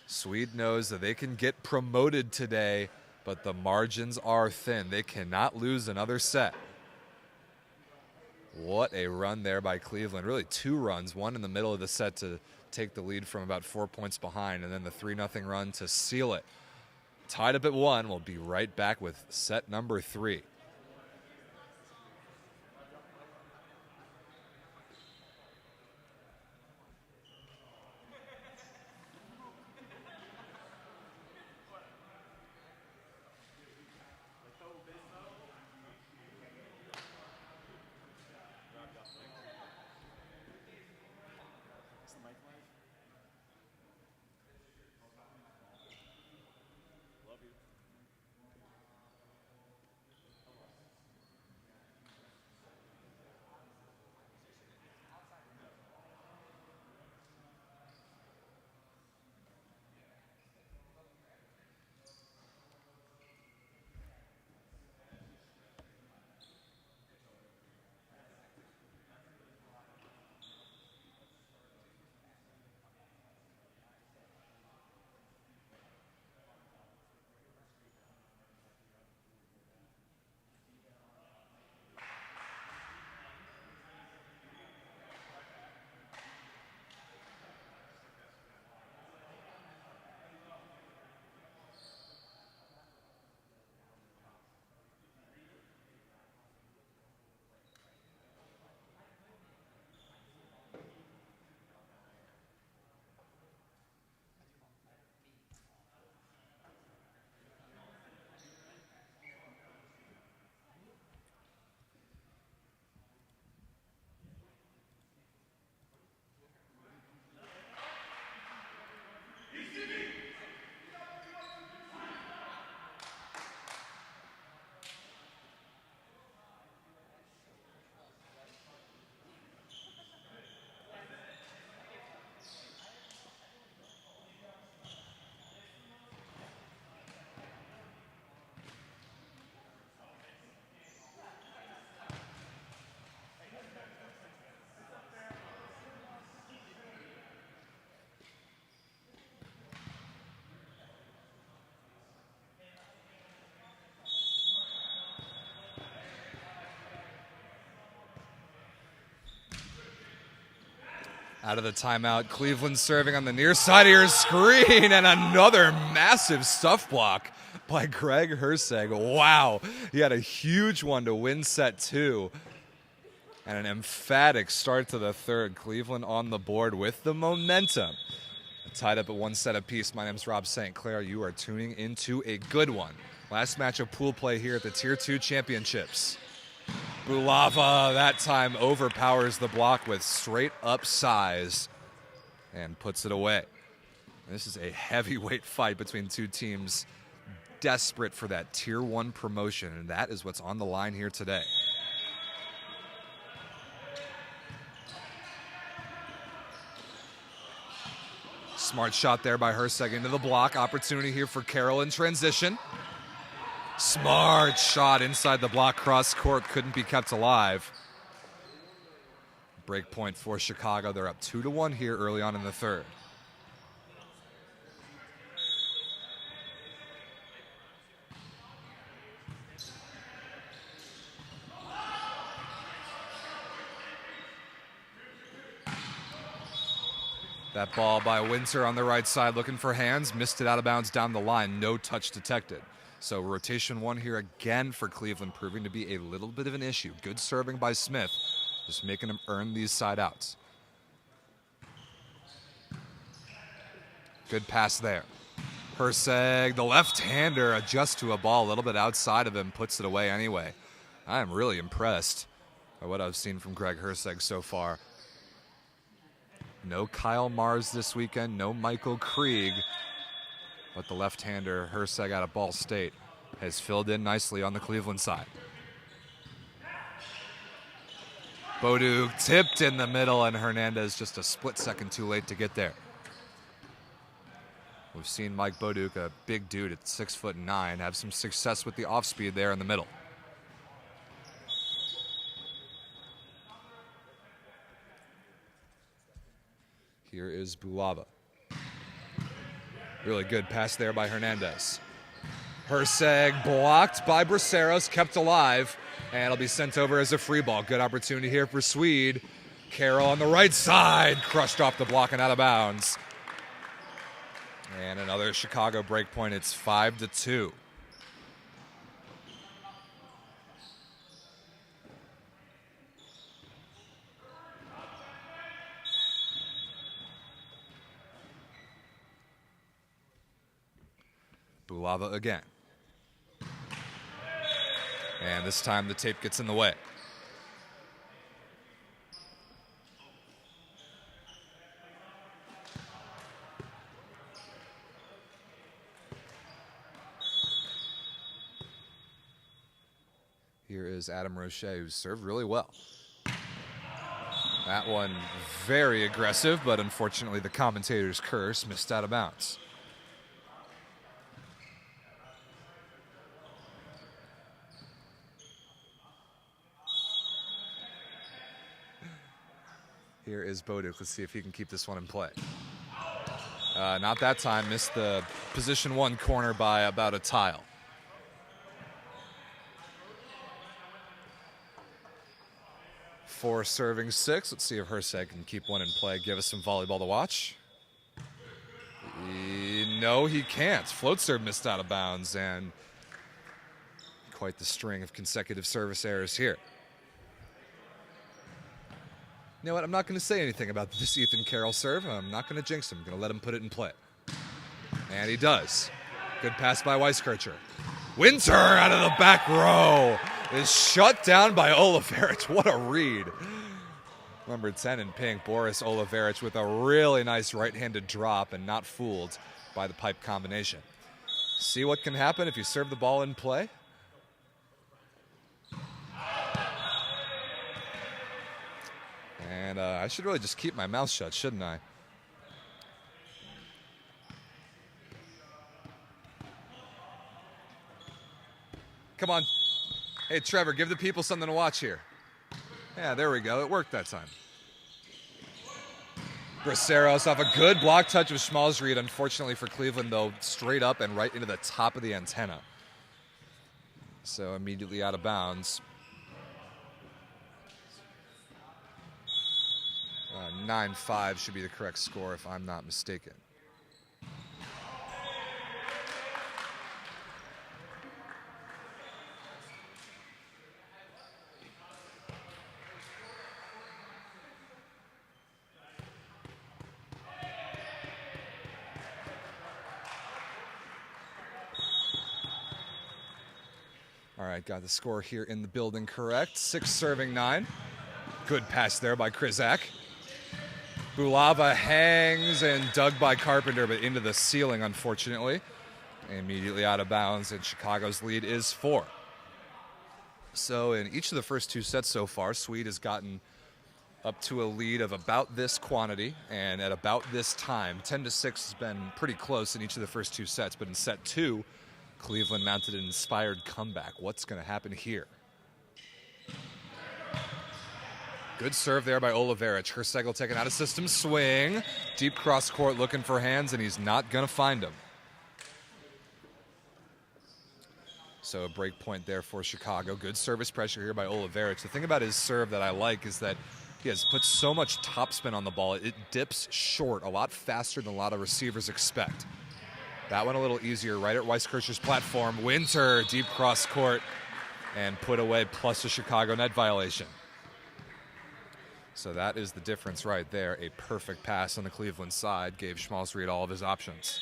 S1: Sweed knows that they can get promoted today, but the margins are thin. They cannot lose another set. What a run there by Cleveland. Really 2 runs, one in the middle of the set to take the lead from about 4 points behind, and then the 3-0 run to seal it. Tied up at 1. We'll be right back with set number 3. Out of the timeout, Cleveland serving on the near side of your screen, and another massive stuff block by Greg Herseg. Wow, he had a huge one to win set 2. And an emphatic start to the third. Cleveland on the board with the momentum. Tied up at 1 set apiece. My name's Rob St. Clair. You are tuning into a good one. Last match of pool play here at the Tier 2 Championships. Bulava that time overpowers the block with straight up size. and puts it away. This is a heavyweight fight between two teams desperate for that Tier 1 promotion, and that is what's on the line here today. Smart shot there by Herseg into the block. Opportunity here for Carroll in transition. Smart shot inside the block, cross court, couldn't be kept alive. Break point for Chicago. They're up 2-1 here early on in the third. That ball by Winter on the right side looking for hands. Missed it out of bounds down the line. No touch detected. So rotation 1 here again for Cleveland, proving to be a little bit of an issue. Good serving by Smith, just making him earn these side outs. Good pass there. Herseg, the left-hander, adjusts to a ball a little bit outside of him, puts it away anyway. I am really impressed by what I've seen from Greg Herseg so far. No Kyle Mars this weekend, no Michael Krieg, but the left-hander Herseg out of Ball State has filled in nicely on the Cleveland side. Boduk tipped in the middle, and Hernandez just a split second too late to get there. We've seen Mike Boduk, a big dude at 6'9", have some success with the off-speed there in the middle. Here is Bulava. Really good pass there by Hernandez. Herseg blocked by Braceros, kept alive, and it'll be sent over as a free ball. Good opportunity here for Sweed. Carroll on the right side, crushed off the block and out of bounds. And another Chicago break point. It's 5-2. Bulava again. And this time the tape gets in the way. Here is Adam Roche, who served really well. That one very aggressive, but unfortunately the commentator's curse, missed out of bounds. Here is Boduk. Let's see if he can keep this one in play. Not that time. Missed the position 1 corner by about a tile. For serving 6. Let's see if Herseg can keep one in play. Give us some volleyball to watch. No, he can't. Float serve missed out of bounds, and quite the string of consecutive service errors here. You know what? I'm not going to say anything about this Ethan Carroll serve. I'm not going to jinx him. I'm going to let him put it in play. And he does. Good pass by Weiskircher. Winter out of the back row is shut down by Oliveric. What a read. Number 10 in pink, Boris Oliveric, with a really nice right-handed drop and not fooled by the pipe combination. See what can happen if you serve the ball in play? And I should really just keep my mouth shut, shouldn't I? Come on. Hey, Trevor, give the people something to watch here. Yeah, there we go. It worked that time. Braceros off a good block touch of Schmalzried. Unfortunately for Cleveland, though, straight up and right into the top of the antenna. So immediately out of bounds. 9-5 should be the correct score if I'm not mistaken. All right, got the score here in the building correct. 6 serving 9. Good pass there by Krizak. Bulava hangs and dug by Carpenter, but into the ceiling, unfortunately. Immediately out of bounds, and Chicago's lead is 4. So in each of the first 2 sets so far, Sweed has gotten up to a lead of about this quantity and at about this time. 10-6 has been pretty close in each of the first 2 sets, but in set 2, Cleveland mounted an inspired comeback. What's going to happen here? Good serve there by Oliveira. Hercegel taken out of system, swing. Deep cross court looking for hands, and he's not going to find them. So a break point there for Chicago. Good service pressure here by Oliveira. The thing about his serve that I like is that he has put so much topspin on the ball. It dips short a lot faster than a lot of receivers expect. That one a little easier right at Weiskircher's platform. Winter, deep cross court, and put away, plus a Chicago net violation. So that is the difference right there. A perfect pass on the Cleveland side gave Schmalzried all of his options.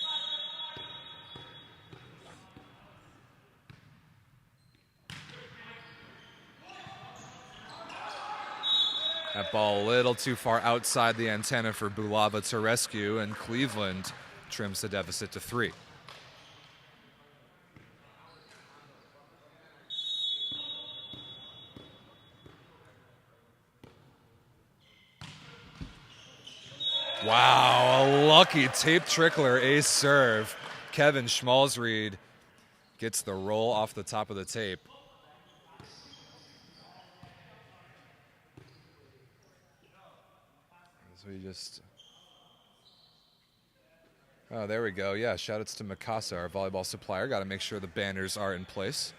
S1: That ball a little too far outside the antenna for Bulava to rescue, and Cleveland trims the deficit to 3. Wow, a lucky tape trickler ace serve. Kevin Schmalzried gets the roll off the top of the tape. So he just, oh, there we go. Yeah, shout outs to Mikasa, our volleyball supplier. Got to make sure the banners are in place.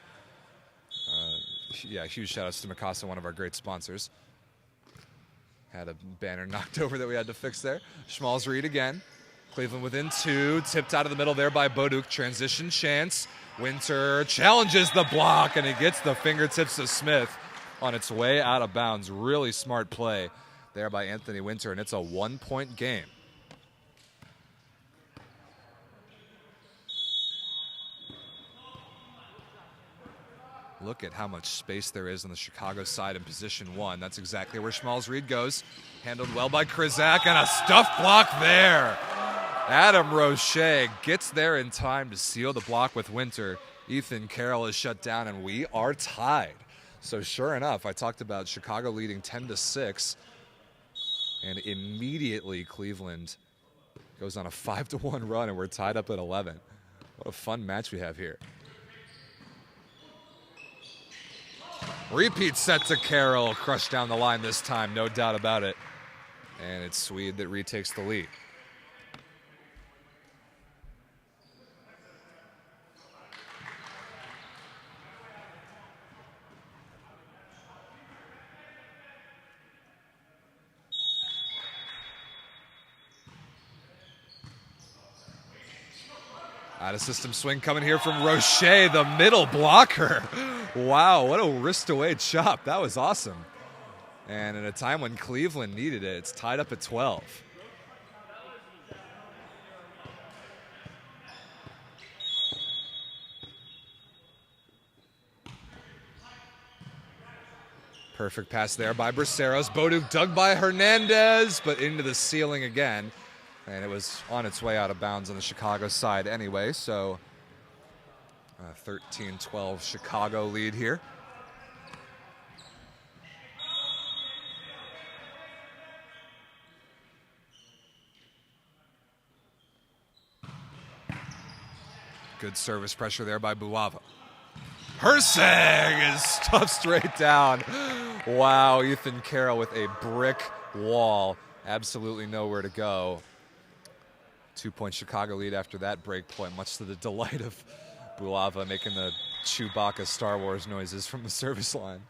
S1: Yeah, huge shout outs to Mikasa, one of our great sponsors. Had a banner knocked over that we had to fix there. Schmalzried again. Cleveland within 2. Tipped out of the middle there by Boduk. Transition chance. Winter challenges the block, and it gets the fingertips of Smith on its way out of bounds. Really smart play there by Anthony Winter, and it's a 1-point game. Look at how much space there is on the Chicago side in position 1. That's exactly where Schmalzried goes. Handled well by Krizak, and a stuff block there. Adam Roche gets there in time to seal the block with Winter. Ethan Carroll is shut down, and we are tied. So sure enough, I talked about Chicago leading 10-6, and immediately Cleveland goes on a 5-1 run, and we're tied up at 11. What a fun match we have here. Repeat set to Carroll, crushed down the line this time, no doubt about it. And it's Sweed that retakes the lead. Out of system swing coming here from Roche, the middle blocker. Wow, what a wrist away chop. That was awesome. And at a time when Cleveland needed it, it's tied up at 12. Perfect pass there by Braceros. Boduk dug by Hernandez, but into the ceiling again. And it was on its way out of bounds on the Chicago side anyway, so 13-12 Chicago lead here. Good service pressure there by Bulava. Herseg is stuffed straight down. Wow, Ethan Carroll with a brick wall. Absolutely nowhere to go. 2-point Chicago lead after that break point, much to the delight of Bulava, making the Chewbacca Star Wars noises from the service line.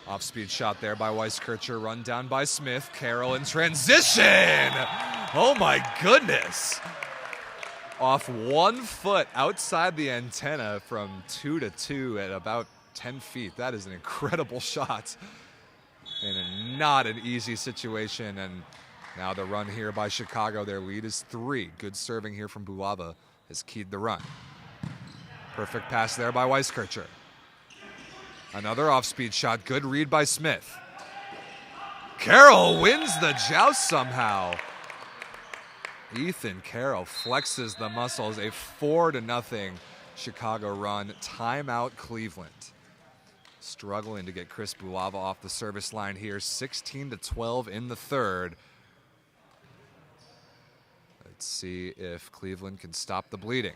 S1: Off-speed shot there by Weiskircher, run down by Smith. Carroll in transition! Oh my goodness! Off 1 foot outside the antenna from 2-2 at about 10 feet. That is an incredible shot in not an easy situation. And now the run here by Chicago. Their lead is 3. Good serving here from Bulava has keyed the run. Perfect pass there by Weiskircher. Another off-speed shot. Good read by Smith. Carroll wins the joust somehow. Ethan Carroll flexes the muscles. A 4-0 Chicago run. Timeout Cleveland. Struggling to get Chris Bulava off the service line here. 16-12 in the third. Let's see if Cleveland can stop the bleeding.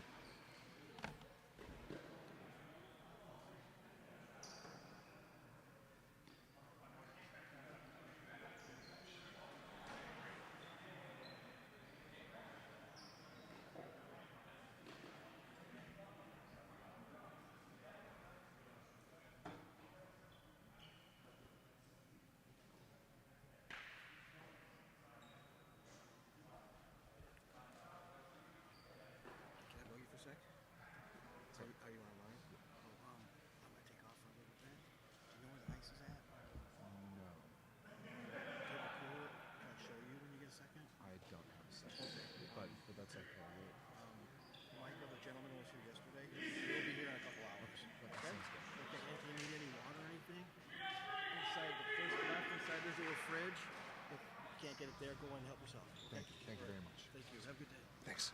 S2: Get it there, go and help yourself.
S1: Thank you. Thank you very much.
S2: Thank you. Have a good day.
S1: Thanks.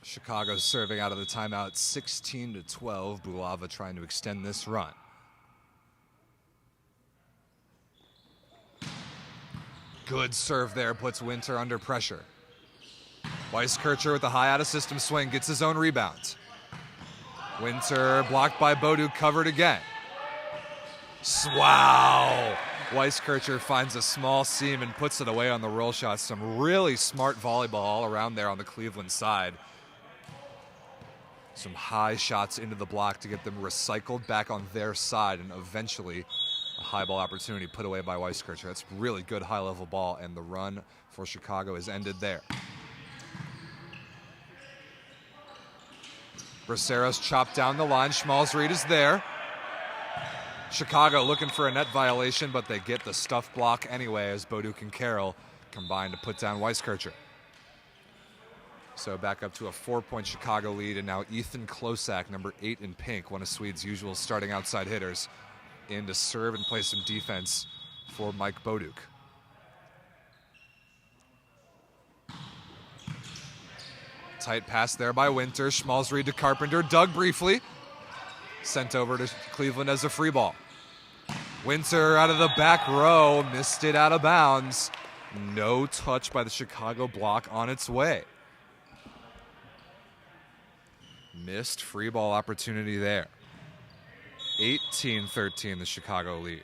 S1: Chicago's serving out of the timeout, 16-12. Bulava trying to extend this run. Good serve there, puts Winter under pressure. Weiskircher with the high out-of-system swing, gets his own rebound. Winter blocked by Boduk, covered again. Wow! Weiskircher finds a small seam and puts it away on the roll shot. Some really smart volleyball all around there on the Cleveland side. Some high shots into the block to get them recycled back on their side, and eventually a high ball opportunity put away by Weiskircher. That's really good high-level ball, and the run for Chicago is ended there. Braceros chopped down the line. Schmalzried is there. Chicago looking for a net violation, but they get the stuff block anyway as Boduk and Carroll combine to put down Weiskircher. So back up to a 4-point Chicago lead, and now Ethan Klosak, number 8 in pink, one of Swede's usual starting outside hitters, in to serve and play some defense for Mike Boduk. Tight pass there by Winter. Schmalzried to Carpenter. Dug briefly. Sent over to Cleveland as a free ball. Winter out of the back row. Missed it out of bounds. No touch by the Chicago block on its way. Missed free ball opportunity there. 18-13 the Chicago lead.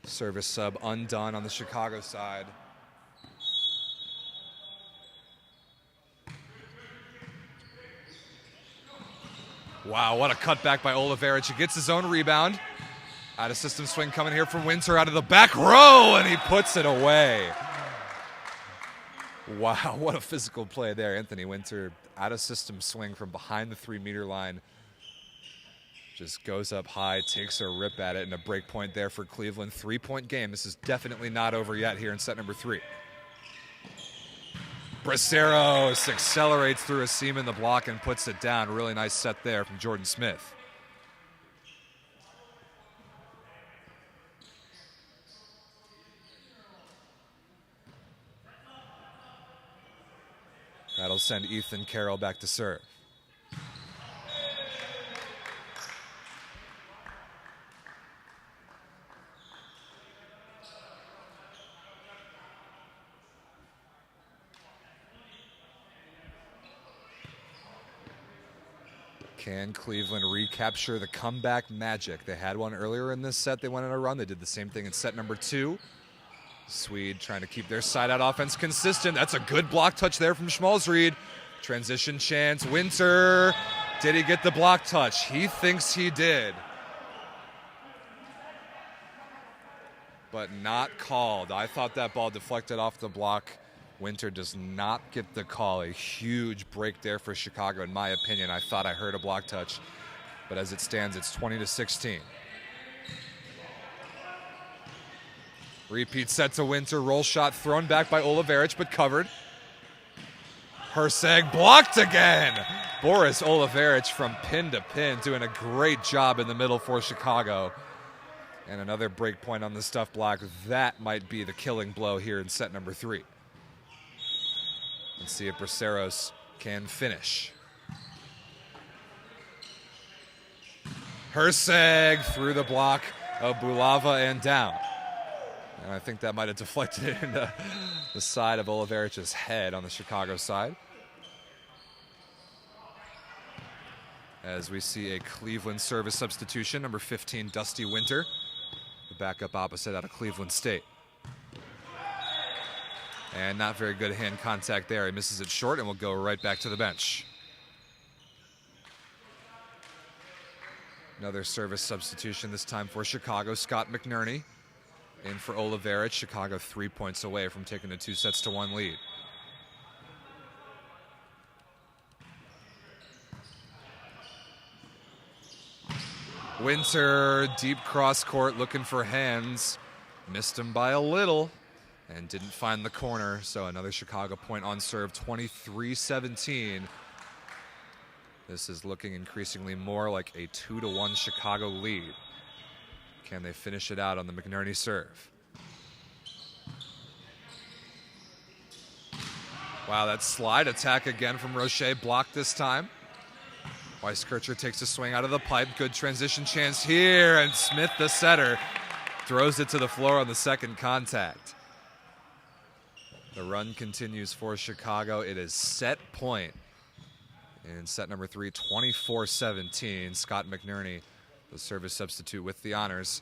S1: Service sub undone on the Chicago side. Wow, what a cutback by Oliveira. He gets his own rebound. Out of system swing coming here from Winter out of the back row, and he puts it away. Wow, what a physical play there. Anthony Winter out of system swing from behind the 3-meter line. Just goes up high, takes a rip at it, and a break point there for Cleveland. 3-point game. This is definitely not over yet here in set number 3. Braceros accelerates through a seam in the block and puts it down. Really nice set there from Jordan Smith. That'll send Ethan Carroll back to serve. Can Cleveland recapture the comeback magic? They had one earlier in this set. They went on a run. They did the same thing in set number 2. Swede trying to keep their side-out offense consistent. That's a good block touch there from Schmalzried. Transition chance. Winter. Did he get the block touch? He thinks he did. but not called. I thought that ball deflected off the block. Winter does not get the call. A huge break there for Chicago, in my opinion. I thought I heard a block touch, but as it stands, it's 20-16. Repeat set to Winter. Roll shot thrown back by Oliverich, but covered. Herseg blocked again. Boris Oliverich from pin to pin, doing a great job in the middle for Chicago. And another break point on the stuff block. That might be the killing blow here in set number 3. Let's see if Braceros can finish. Herseg through the block of Bulava and down. And I think that might have deflected into the side of Oliverich's head on the Chicago side. As we see a Cleveland service substitution, number 15, Dusty Winter, the backup opposite out of Cleveland State. And not very good hand contact there. He misses it short and will go right back to the bench. Another service substitution, this time for Chicago. Scott McNerney in for Oliverich. Chicago 3 points away from taking a 2-1 lead. Winter, deep cross court, looking for hands. Missed him by a little and didn't find the corner. So another Chicago point on serve, 23-17. This is looking increasingly more like a 2-1 Chicago lead. Can they finish it out on the McNerney serve? Wow, that slide attack again from Roche, blocked this time. Weiskircher takes a swing out of the pipe. Good transition chance here, and Smith, the setter, throws it to the floor on the second contact. The run continues for Chicago. It is set point in set number 3, 24-17. Scott McNerney, the service substitute, with the honors.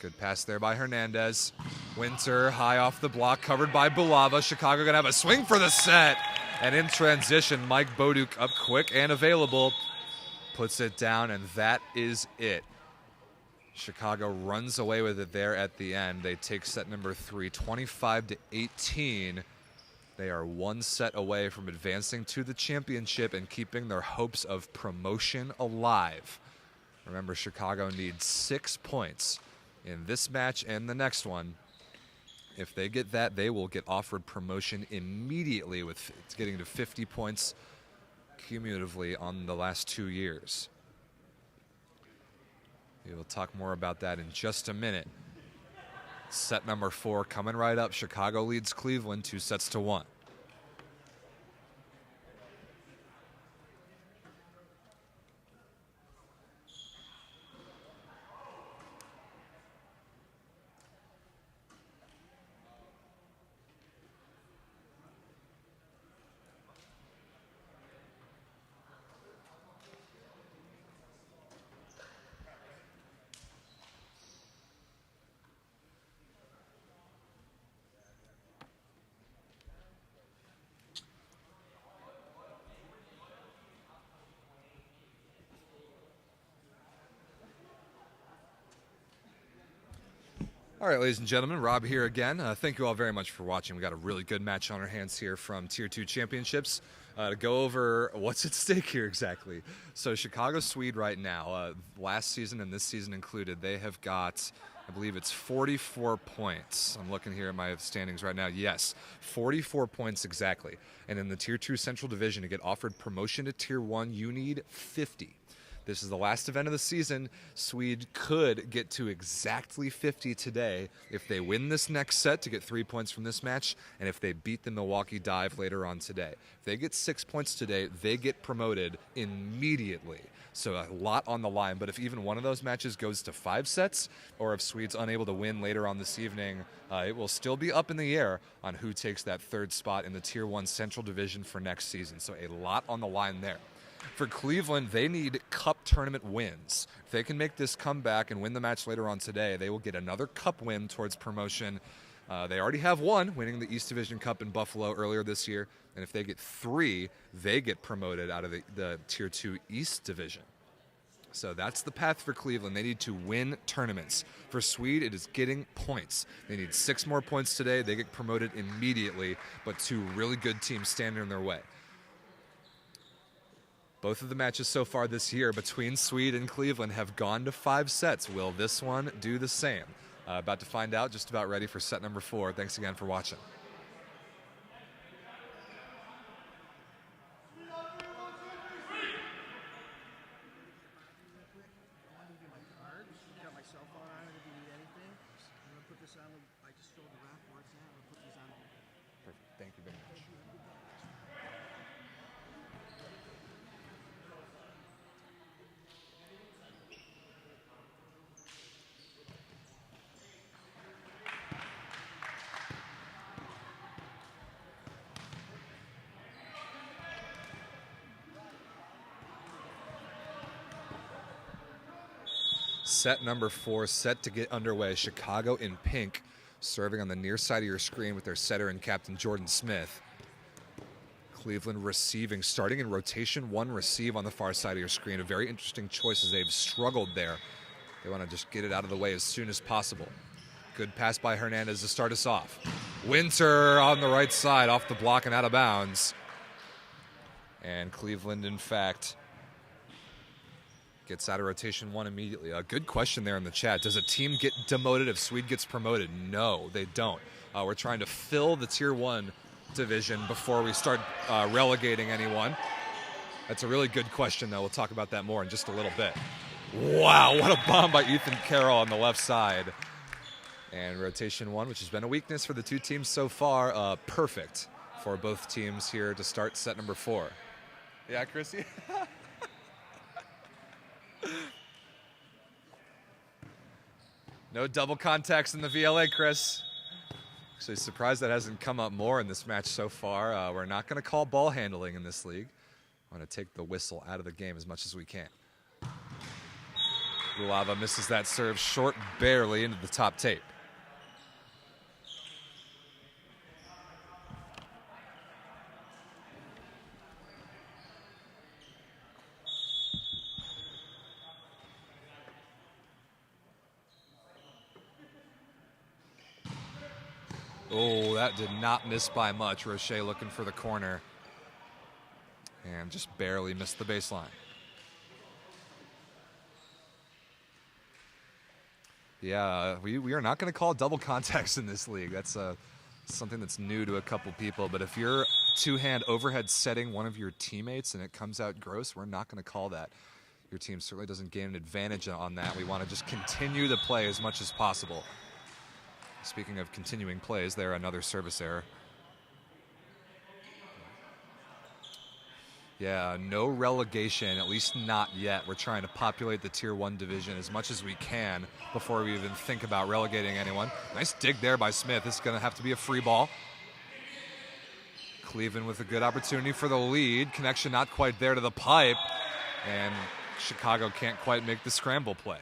S1: Good pass there by Hernandez. Winter high off the block, covered by Bulava. Chicago gonna have a swing for the set. And in transition, Mike Boduk up quick and available. Puts it down, and that is it. Chicago runs away with it there at the end. They take set number 3, 25-18. They are one set away from advancing to the championship and keeping their hopes of promotion alive. Remember, Chicago needs 6 points in this match and the next one. If they get that, they will get offered promotion immediately, with getting to 50 points cumulatively on the last 2 years. We will talk more about that in just a minute. Set number 4 coming right up. Chicago leads Cleveland 2-1. All right, ladies and gentlemen, Rob here again. Thank you all very much for watching. We got a really good match on our hands here from Tier 2 Championships. To go over what's at stake here exactly. So Chicago Sweed right now, last season and this season included, they have got, I believe it's 44 points. I'm looking here at my standings right now. Yes, 44 points exactly. And in the Tier 2 Central Division, to get offered promotion to Tier 1, you need 50. This is the last event of the season. Sweed could get to exactly 50 today if they win this next set to get 3 points from this match, and if they beat the Milwaukee Dive later on today. If they get 6 points today, they get promoted immediately. So a lot on the line, but if even one of those matches goes to 5 sets, or if Sweed's unable to win later on this evening, it will still be up in the air on who takes that 3rd spot in the Tier 1 Central Division for next season. So a lot on the line there. For Cleveland, they need cup tournament wins. If they can make this comeback and win the match later on today, they will get another cup win towards promotion. They already have one, winning the East Division Cup in Buffalo earlier this year. And if they get 3, they get promoted out of the Tier 2 East Division. So that's the path for Cleveland. They need to win tournaments. For Sweed, it is getting points. They need 6 more points today. They get promoted immediately, but 2 really good teams standing in their way. Both of the matches so far this year between Sweed and Cleveland have gone to 5 sets. Will this one do the same? About to find out, just about ready for set number 4. Thanks again for watching. Perfect. Thank you very much. Set number 4 set to get underway. Chicago in pink, serving on the near side of your screen with their setter and captain Jordan Smith. Cleveland receiving, starting in rotation 1 receive on the far side of your screen. A very interesting choice as they've struggled there. They want to just get it out of the way as soon as possible. Good pass by Hernandez to start us off. Winter on the right side, off the block and out of bounds. And Cleveland, in fact, gets out of rotation 1 immediately. A good question there in the chat. Does a team get demoted if Sweed gets promoted? No, they don't. We're trying to fill the Tier 1 division before we start relegating anyone. That's a really good question, though. We'll talk about that more in just a little bit. Wow, what a bomb by Ethan Carroll on the left side. And rotation 1, which has been a weakness for the 2 teams so far, perfect for both teams here to start set number 4. Yeah, Chrissy? No double contacts in the VLA, Chris. Actually, surprised that hasn't come up more in this match so far. We're not going to call ball handling in this league. I want to take the whistle out of the game as much as we can. Bulava misses that serve short, barely into the top tape. Oh, that did not miss by much. Roche looking for the corner. And just barely missed the baseline. Yeah, we are not going to call double contacts in this league. That's something that's new to a couple people. But if you're 2-hand overhead setting one of your teammates and it comes out gross, we're not going to call that. Your team certainly doesn't gain an advantage on that. We want to just continue to play as much as possible. Speaking of continuing plays, there another service error. Yeah, no relegation, at least not yet. We're trying to populate the Tier 1 division as much as we can before we even think about relegating anyone. Nice dig there by Smith. This is going to have to be a free ball. Cleveland with a good opportunity for the lead. Connection not quite there to the pipe. And Chicago can't quite make the scramble play.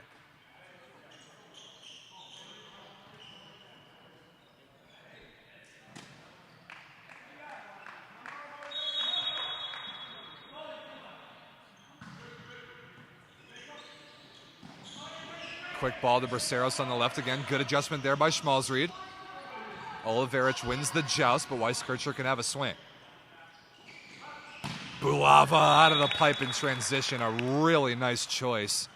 S1: Quick ball to Braceros on the left again. Good adjustment there by Schmalzried. Oliverich wins the joust, but Weiskircher can have a swing. Bulava out of the pipe in transition. A really nice choice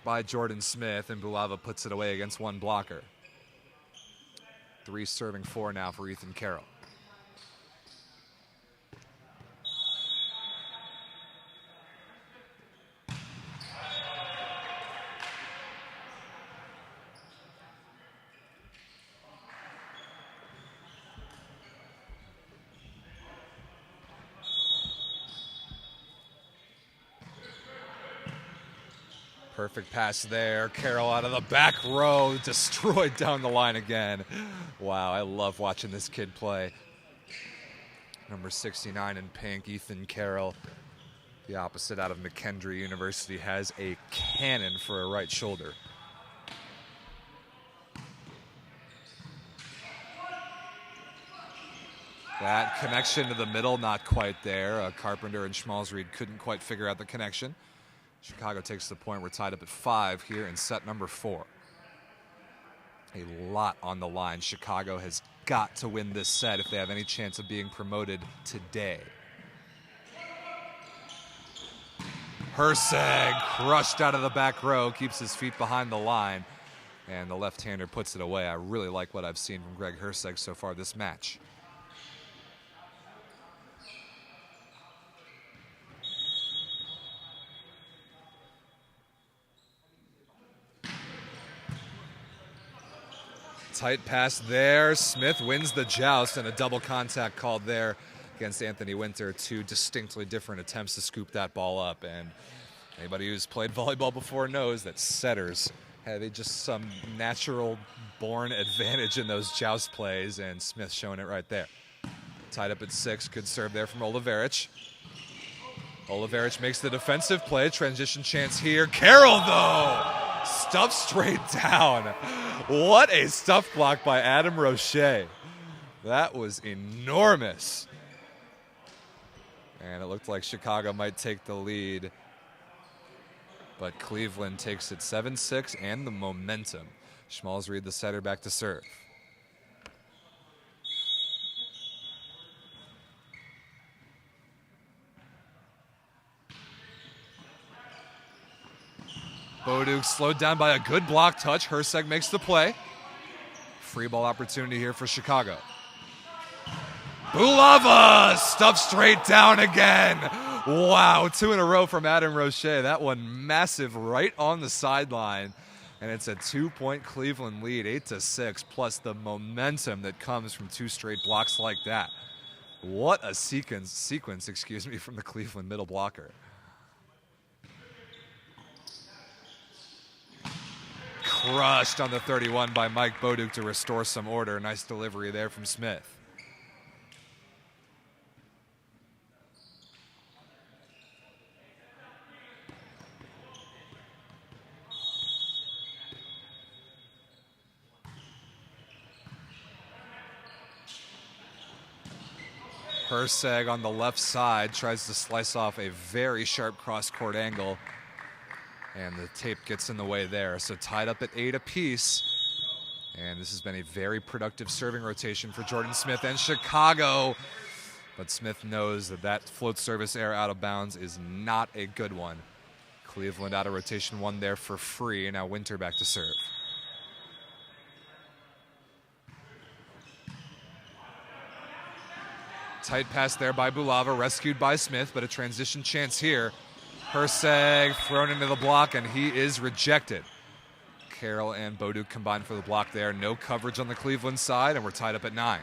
S1: by Jordan Smith, and Bulava puts it away against 1 blocker. 3 serving 4 now for Ethan Carroll. Perfect pass there. Carroll out of the back row, destroyed down the line again. Wow, I love watching this kid play. Number 69 in pink, Ethan Carroll. The opposite out of McKendree University, has a cannon for a right shoulder. That connection to the middle, not quite there. Carpenter and Schmalzried couldn't quite figure out the connection. Chicago takes the point. We're tied up at 5 here in set number 4. A lot on the line. Chicago has got to win this set if they have any chance of being promoted today. Herseg crushed out of the back row, keeps his feet behind the line, and the left-hander puts it away. I really like what I've seen from Greg Herseg so far this match. Tight pass there. Smith wins the joust, and a double contact called there against Anthony Winter. 2 distinctly different attempts to scoop that ball up. And anybody who's played volleyball before knows that setters have just some natural born advantage in those joust plays, and Smith showing it right there. Tied up at 6. Good serve there from Oliverich. Oliverich makes the defensive play. Transition chance here. Carroll, though, stuffed straight down. What a stuff block by Adam Roche. That was enormous. And it looked like Chicago might take the lead, but Cleveland takes it 7-6 and the momentum. Schmalzried, the setter, back to serve. Boduk slowed down by a good block touch. Herseg makes the play. Free ball opportunity here for Chicago. Bulava stuffed straight down again. Wow, 2 in a row from Adam Roche. That one massive right on the sideline. And it's a 2-point Cleveland lead, 8-6, plus the momentum that comes from 2 straight blocks like that. What a sequence, from the Cleveland middle blocker. Crushed on the 31 by Mike Boduk to restore some order. Nice delivery there from Smith. Herseg on the left side tries to slice off a very sharp cross-court angle, and the tape gets in the way there. So tied up at 8 apiece, and this has been a very productive serving rotation for Jordan Smith and Chicago. But Smith knows that that float service error out of bounds is not a good one. Cleveland out of rotation 1 there for free. Now Winter back to serve. Tight pass there by Bulava, rescued by Smith, but a transition chance here. Herseg thrown into the block, and he is rejected. Carroll and Boduk combined for the block there. No coverage on the Cleveland side, and we're tied up at 9.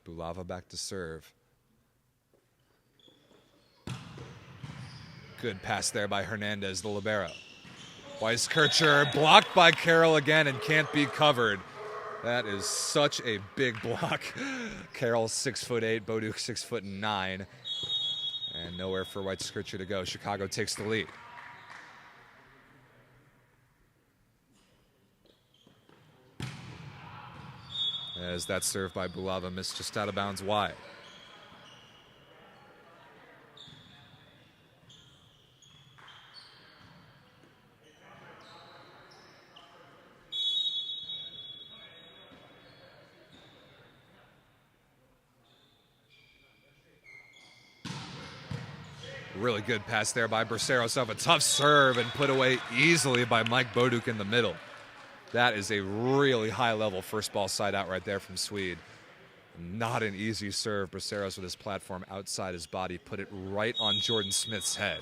S1: Bulava back to serve. Good pass there by Hernandez, the libero. Weiskircher blocked by Carroll again and can't be covered. That is such a big block. Carroll's 6'8", Boduk 6'9", and nowhere for Weiskircher to go. Chicago takes the lead. As that serve by Bulava missed just out of bounds wide. Really good pass there by Braceros off a tough serve and put away easily by Mike Boduk in the middle. That is a really high-level first ball side out right there from Sweed. Not an easy serve. Braceros with his platform outside his body put it right on Jordan Smith's head.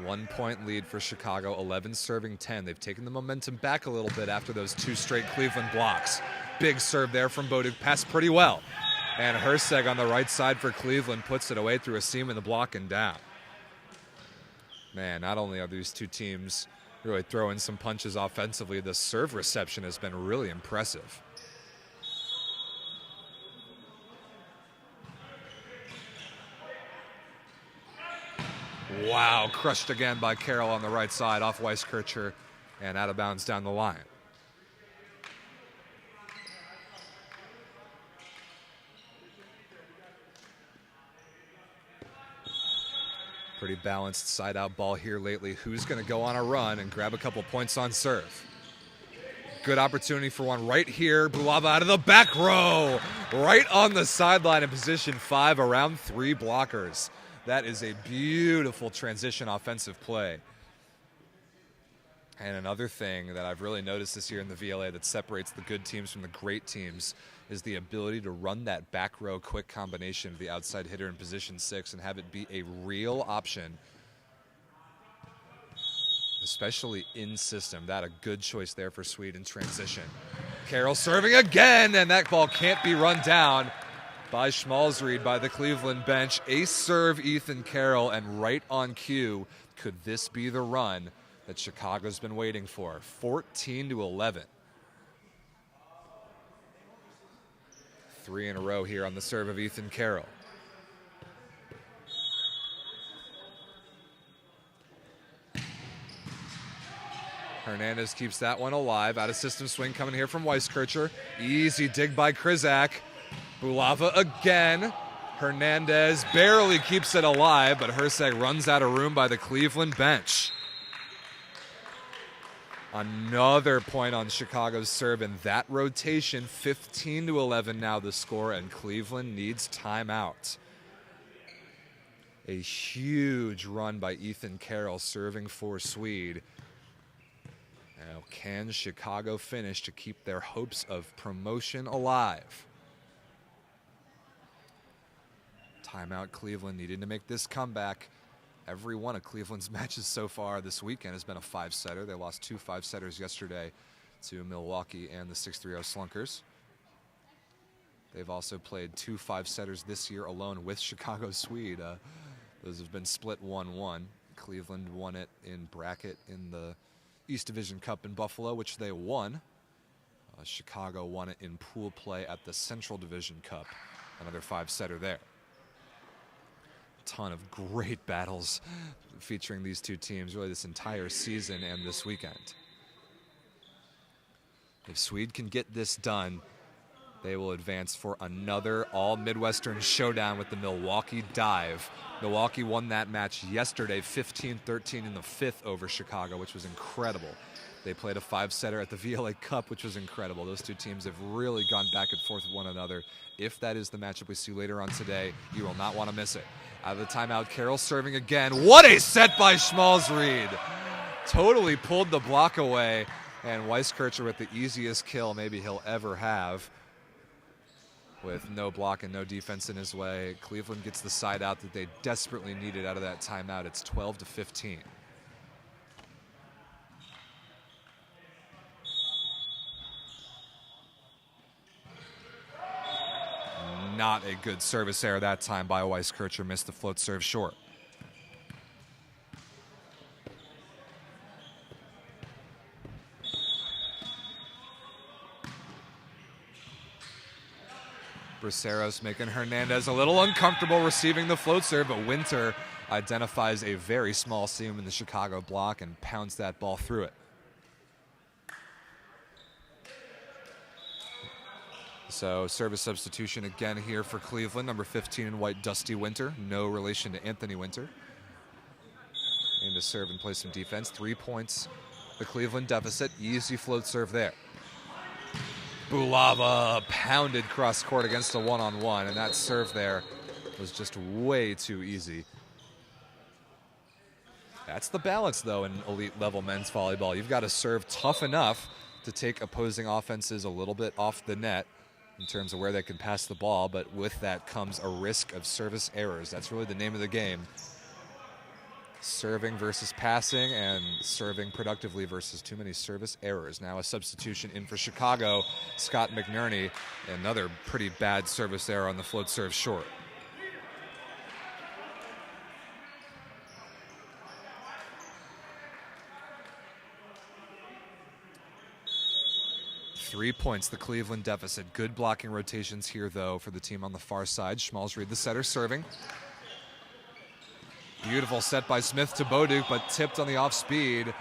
S1: 1 point lead for Chicago, 11 serving 10. They've taken the momentum back a little bit after those 2 straight Cleveland blocks. Big serve there from Boduk, passed pretty well. And Herseg on the right side for Cleveland puts it away through a seam in the block and down. Man, not only are these 2 teams really throwing some punches offensively, the serve reception has been really impressive. Wow, crushed again by Carroll on the right side off Weiskircher and out of bounds down the line. Pretty balanced side-out ball here lately. Who's going to go on a run and grab a couple points on serve? Good opportunity for one right here. Bulava out of the back row. Right on the sideline in position 5 around 3 blockers. That is a beautiful transition offensive play. And another thing that I've really noticed this year in the VLA that separates the good teams from the great teams is the ability to run that back row quick combination of the outside hitter in position 6 and have it be a real option, especially in system. That a good choice there for Sweed in transition. Carroll serving again, and that ball can't be run down by Schmalzried by the Cleveland bench. Ace serve, Ethan Carroll, and right on cue. Could this be the run that Chicago's been waiting for? 14-11. 3 in a row here on the serve of Ethan Carroll. Hernandez keeps that one alive. Out of system swing coming here from Weiskircher. Easy dig by Krizak. Bulava again. Hernandez barely keeps it alive, but Herseg runs out of room by the Cleveland bench. Another point on Chicago's serve in that rotation. 15-11 now the score, and Cleveland needs timeout. A huge run by Ethan Carroll serving for Sweed. Now, can Chicago finish to keep their hopes of promotion alive? Timeout Cleveland needing to make this comeback. Every one of Cleveland's matches so far this weekend has been a 5-setter. They lost 2 5-setters yesterday to Milwaukee and the 6-3-0 Slunkers. They've also played 2 5-setters this year alone with Chicago Sweed. Those have been split 1-1. Cleveland won it in bracket in the East Division Cup in Buffalo, which they won. Chicago won it in pool play at the Central Division Cup. Another 5-setter there. Ton of great battles featuring these two teams really this entire season and this weekend. If Sweed can get this done, they will advance for another all-Midwestern showdown with the Milwaukee Dive. Milwaukee won that match yesterday, 15-13 in the 5th over Chicago, which was incredible. They played a 5-setter at the VLA Cup, which was incredible. Those two teams have really gone back and forth with one another. If that is the matchup we see later on today, you will not want to miss it. Out of the timeout, Carroll serving again. What a set by Schmalzried. Totally pulled the block away, and Weiskircher with the easiest kill maybe he'll ever have. With no block and no defense in his way, Cleveland gets the side out that they desperately needed out of that timeout. It's 12-15. Not a good service error that time by Weiskircher. Missed the float serve short. Braceros making Hernandez a little uncomfortable receiving the float serve, but Winter identifies a very small seam in the Chicago block and pounds that ball through it. So service substitution again here for Cleveland. Number 15 in white, Dusty Winter. No relation to Anthony Winter. And to serve and play some defense. 3 points, the Cleveland deficit. Easy float serve there. Bulava pounded cross court against a one-on-one, and that serve there was just way too easy. That's the balance, though, in elite level men's volleyball. You've got to serve tough enough to take opposing offenses a little bit off the net in terms of where they can pass the ball, but with that comes a risk of service errors. That's really the name of the game. Serving versus passing, and serving productively versus too many service errors. Now a substitution in for Chicago, Scott McNerney. Another pretty bad service error on the float serve short. Three points, the Cleveland deficit. Good blocking rotations here, though, for the team on the far side. Schmalzried, the setter, serving. Beautiful set by Smith to Boduk, but tipped on the off speed.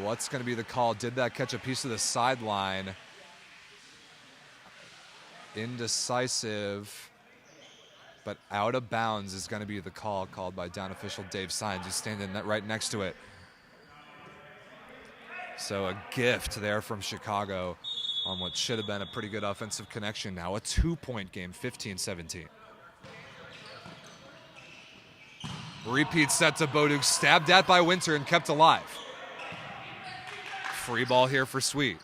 S1: What's going to be the call? Did that catch a piece of the sideline? Indecisive. but out of bounds is going to be the call called by down official Dave Sines, who's standing right next to it. So a gift there from Chicago on what should have been a pretty good offensive connection. Now a 2-point game, 15-17. Repeat set to Boduk, stabbed at by Winter and kept alive. Free ball here for Sweed.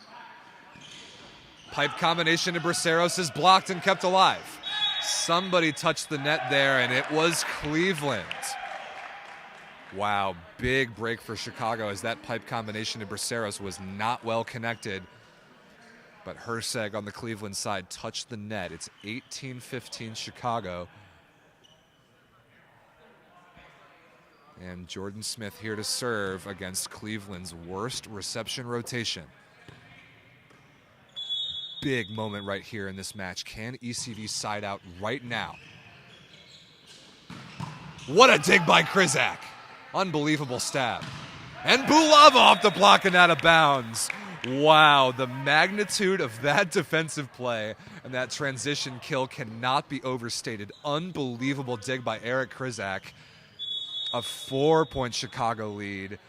S1: Pipe combination to Braceros is blocked and kept alive. Somebody touched the net there, and it was Cleveland. Wow, big break for Chicago as that pipe combination to Braceros was not well connected. But Herseg on the Cleveland side touched the net. It's 18-15 Chicago. And Jordan Smith here to serve against Cleveland's worst reception rotation. Big moment right here in this match. Can ECV side out right now? What a dig by Krizak. Unbelievable stab. And Bulava off the block and out of bounds. Wow, the magnitude of that defensive play and that transition kill cannot be overstated. Unbelievable dig by Eric Krizak. A 4-point Chicago lead.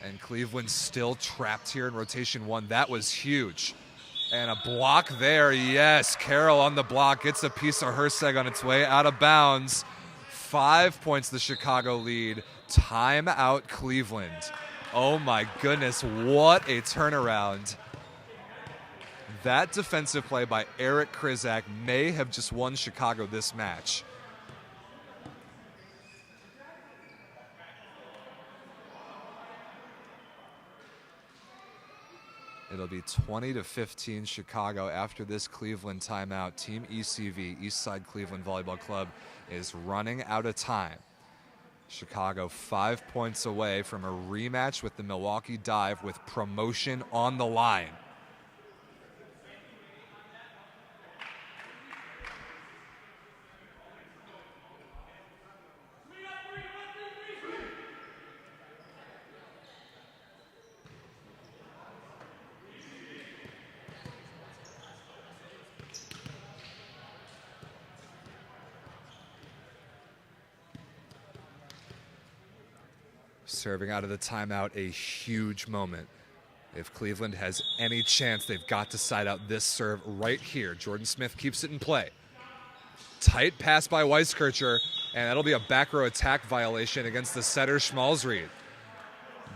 S1: And Cleveland still trapped here in rotation 1. That was huge. And a block there, yes. Carroll on the block, gets a piece of Herseg on its way out of bounds. 5 points the Chicago lead. Timeout Cleveland. Oh my goodness, what a turnaround. That defensive play by Eric Krizak may have just won Chicago this match. It'll be 20-15 Chicago after this Cleveland timeout. Team ECV, Eastside Cleveland Volleyball Club, is running out of time. Chicago 5 points away from a rematch with the Milwaukee Dive with promotion on the line. Serving out of the timeout, a huge moment. If Cleveland has any chance, they've got to side out this serve right here. Jordan Smith keeps it in play. Tight pass by Weiskircher, and that'll be a back row attack violation against the setter Schmalzried.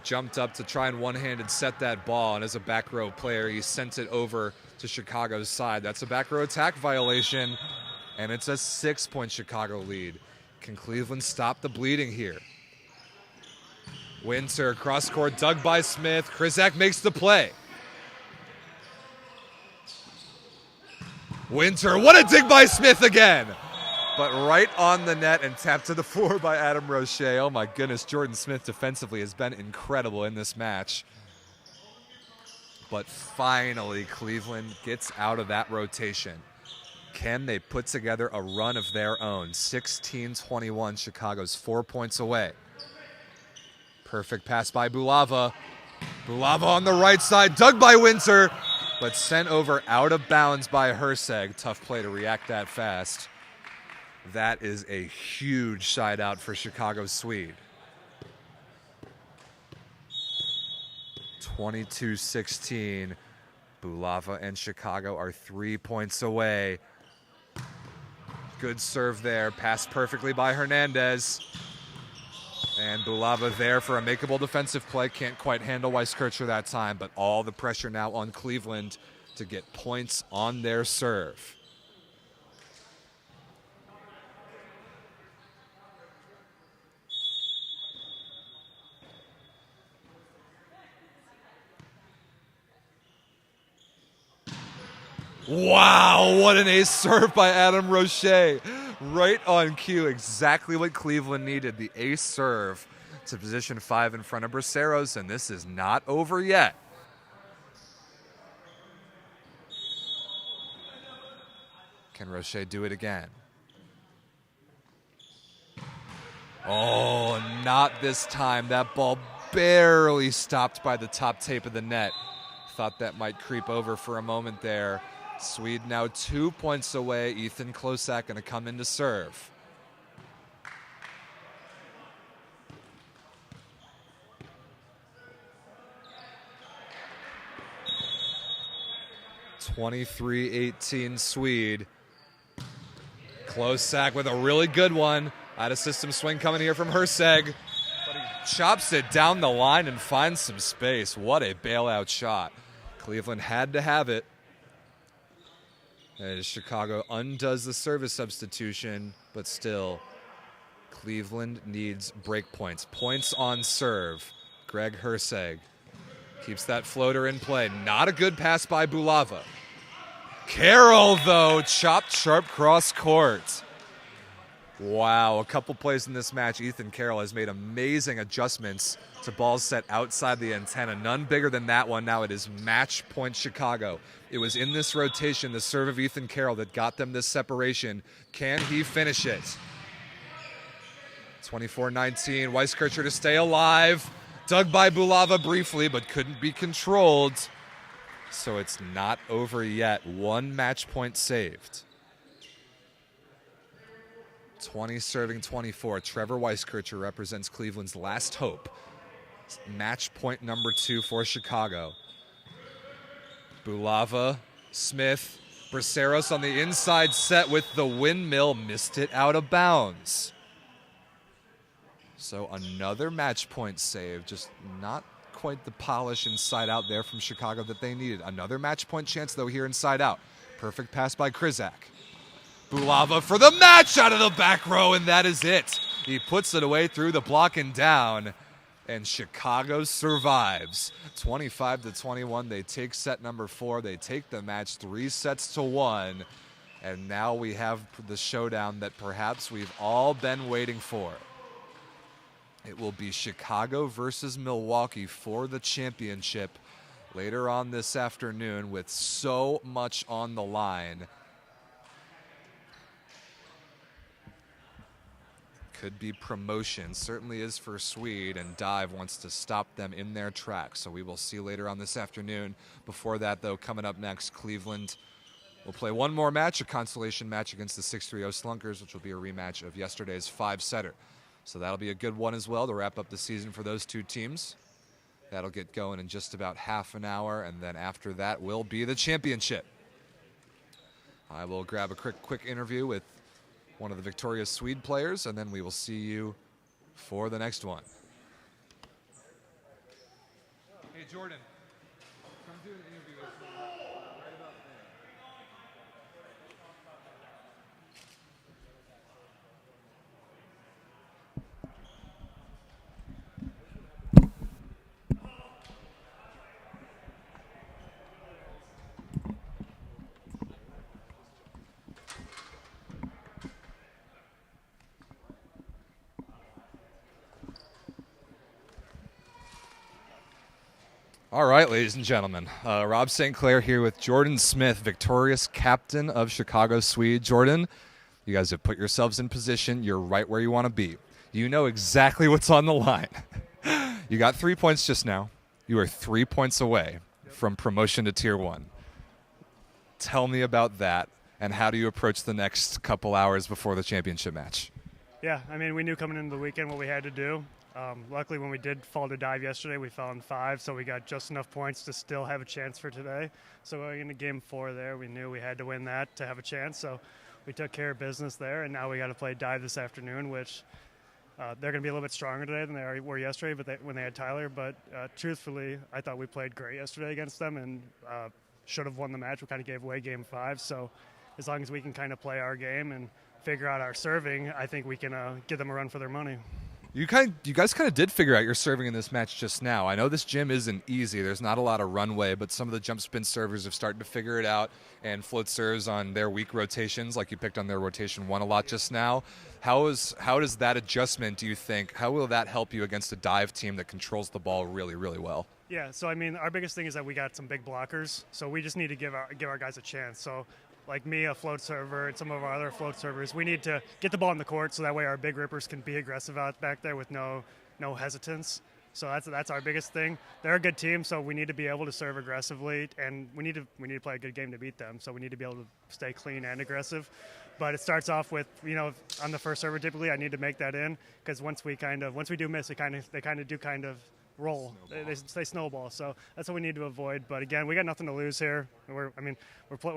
S1: Jumped up to try and one-handed set that ball, and as a back row player, he sent it over to Chicago's side. That's a back row attack violation, and it's a 6-point Chicago lead. Can Cleveland stop the bleeding here? Winter, cross court, dug by Smith. Krizak makes the play. Winter, what a dig by Smith again. But right on the net and tapped to the floor by Adam Roche. Oh my goodness, Jordan Smith defensively has been incredible in this match. But finally, Cleveland gets out of that rotation. Can they put together a run of their own? 16-21, Chicago's 4 points away. Perfect pass by Bulava. Bulava on the right side, dug by Winter, but sent over out of bounds by Herseg. Tough play to react that fast. That is a huge side out for Chicago Sweed. 22-16. Bulava and Chicago are 3 points away. Good serve there, passed perfectly by Hernandez. And Bulava there for a makeable defensive play. Can't quite handle Weiskircher that time, but all the pressure now on Cleveland to get points on their serve. Wow, what an ace serve by Adam Roche. Right on cue, exactly what Cleveland needed. The ace serve to position 5 in front of Braceros, and this is not over yet. Can Roche do it again? Oh, not this time. That ball barely stopped by the top tape of the net. Thought that might creep over for a moment there. Swede now 2 points away. Ethan Klosak going to come in to serve. 23-18 Sweed. Close sack with a really good one. Out of system swing coming here from Herseg. But he chops it down the line and finds some space. What a bailout shot. Cleveland had to have it. As Chicago undoes the service substitution, but still, Cleveland needs break points. Points on serve. Greg Herseg keeps that floater in play. Not a good pass by Bulava. Carroll, though, chopped sharp cross court. Wow, a couple plays in this match. Ethan Carroll has made amazing adjustments to balls set outside the antenna. None bigger than that one. Now it is match point Chicago. It was in this rotation, the serve of Ethan Carroll, that got them this separation. Can he finish it? 24-19, Weiskircher to stay alive. Dug by Bulava briefly, but couldn't be controlled. So it's not over yet. One match point saved. 20 serving 24. Trevor Weiskircher represents Cleveland's last hope. Match point number 2 for Chicago. Bulava, Smith, Braceros on the inside set with the windmill. Missed it out of bounds. So another match point save. Just not quite the polish inside out there from Chicago that they needed. Another match point chance, though, here inside out. Perfect pass by Krizak. Bulava for the match out of the back row, and that is it. He puts it away through the block and down, and Chicago survives. 25-21, they take set number 4. They take the match 3-1, and now we have the showdown that perhaps we've all been waiting for. It will be Chicago versus Milwaukee for the championship later on this afternoon with so much on the line. Could be promotion, certainly is for Sweed, and Dive wants to stop them in their tracks. So we will see later on this afternoon. Before that, though, coming up next, Cleveland will play one more match, a consolation match against the 6-3-0 Slunkers, which will be a rematch of yesterday's 5-setter. So that'll be a good one as well to wrap up the season for those two teams. That'll get going in just about half an hour, and then after that will be the championship. I will grab a quick interview with one of the victorious Swede players, and then we will see you for the next one. Hey, Jordan. Come do an interview with me right about there. All right, ladies and gentlemen, Rob St. Clair here with Jordan Smith, victorious captain of Chicago Swede. Jordan, you guys have put yourselves in position. You're right where you want to be. You know exactly what's on the line. You got 3 points just now. You are 3 points away from promotion to Tier 1. Tell me about that, and how do you approach the next couple hours before the championship match?
S3: Yeah, I mean, we knew coming into the weekend what we had to do. Luckily, when we did fall to Dive yesterday, we fell in 5, so we got just enough points to still have a chance for today. So going into Game 4 there, we knew we had to win that to have a chance. So we took care of business there, and now we got to play Dive this afternoon, which they're going to be a little bit stronger today than they were yesterday when they had Tyler. But truthfully, I thought we played great yesterday against them and should have won the match. We kind of gave away Game 5. So as long as we can kind of play our game and figure out our serving, I think we can give them a run for their money.
S1: You guys kind of did figure out your serving in this match just now. I know this gym isn't easy. There's not a lot of runway, but some of the jump spin servers have started to figure it out and float serves on their weak rotations, like you picked on their rotation 1 a lot just now. How does that adjustment, do you think, how will that help you against a Dive team that controls the ball really, really well? Yeah,
S3: so I mean, our biggest thing is that we got some big blockers, so we just need to give our guys a chance. So like me, a float server, and some of our other float servers, we need to get the ball in the court so that way our big rippers can be aggressive out back there with no hesitance. So that's our biggest thing. They're a good team, so we need to be able to serve aggressively, and we need to play a good game to beat them. So we need to be able to stay clean and aggressive. But it starts off with, on the first server typically I need to make that in, because once we do miss, they kind of do roll. They snowball. So that's what we need to avoid. But again, we got nothing to lose here. We're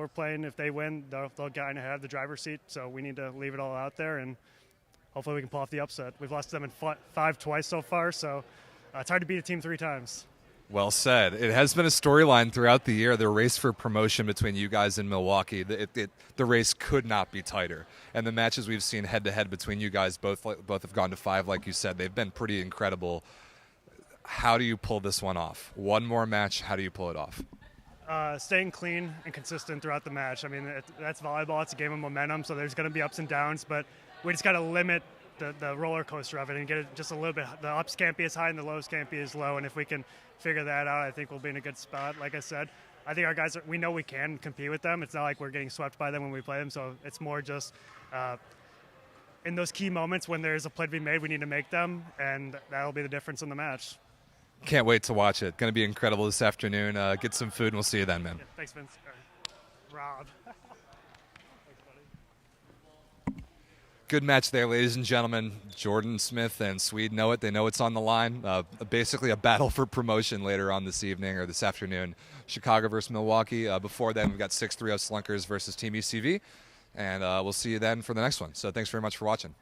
S3: playing. If they win, they'll kind of have the driver's seat. So we need to leave it all out there, and hopefully we can pull off the upset. We've lost to them in 5 twice so far, so it's hard to beat a team 3 times.
S1: Well said. It has been a storyline throughout the year, the race for promotion between you guys and Milwaukee. The race could not be tighter. And the matches we've seen head-to-head between you guys, both have gone to 5, like you said. They've been pretty incredible. How do you pull this one off? One more match, how do you pull it off?
S3: Staying clean and consistent throughout the match. I mean, that's volleyball. It's a game of momentum, so there's going to be ups and downs, but we just got to limit the roller coaster of it and get it just a little bit. The ups can't be as high and the lows can't be as low, and if we can figure that out, I think we'll be in a good spot. Like I said, I think our guys, we know we can compete with them. It's not like we're getting swept by them when we play them, so it's more just in those key moments when there's a play to be made, we need to make them, and that'll be the difference in the match.
S1: Can't wait to watch it. Going to be incredible this afternoon. Get some food, and we'll see you then, man.
S3: Yeah, thanks, Vince. Rob.
S1: Good match there, ladies and gentlemen. Jordan Smith and Sweed know it. They know it's on the line. Basically a battle for promotion later on this evening or this afternoon. Chicago versus Milwaukee. Before then, we've got 6-3 Slunkers versus Team ECV. And we'll see you then for the next one. So thanks very much for watching.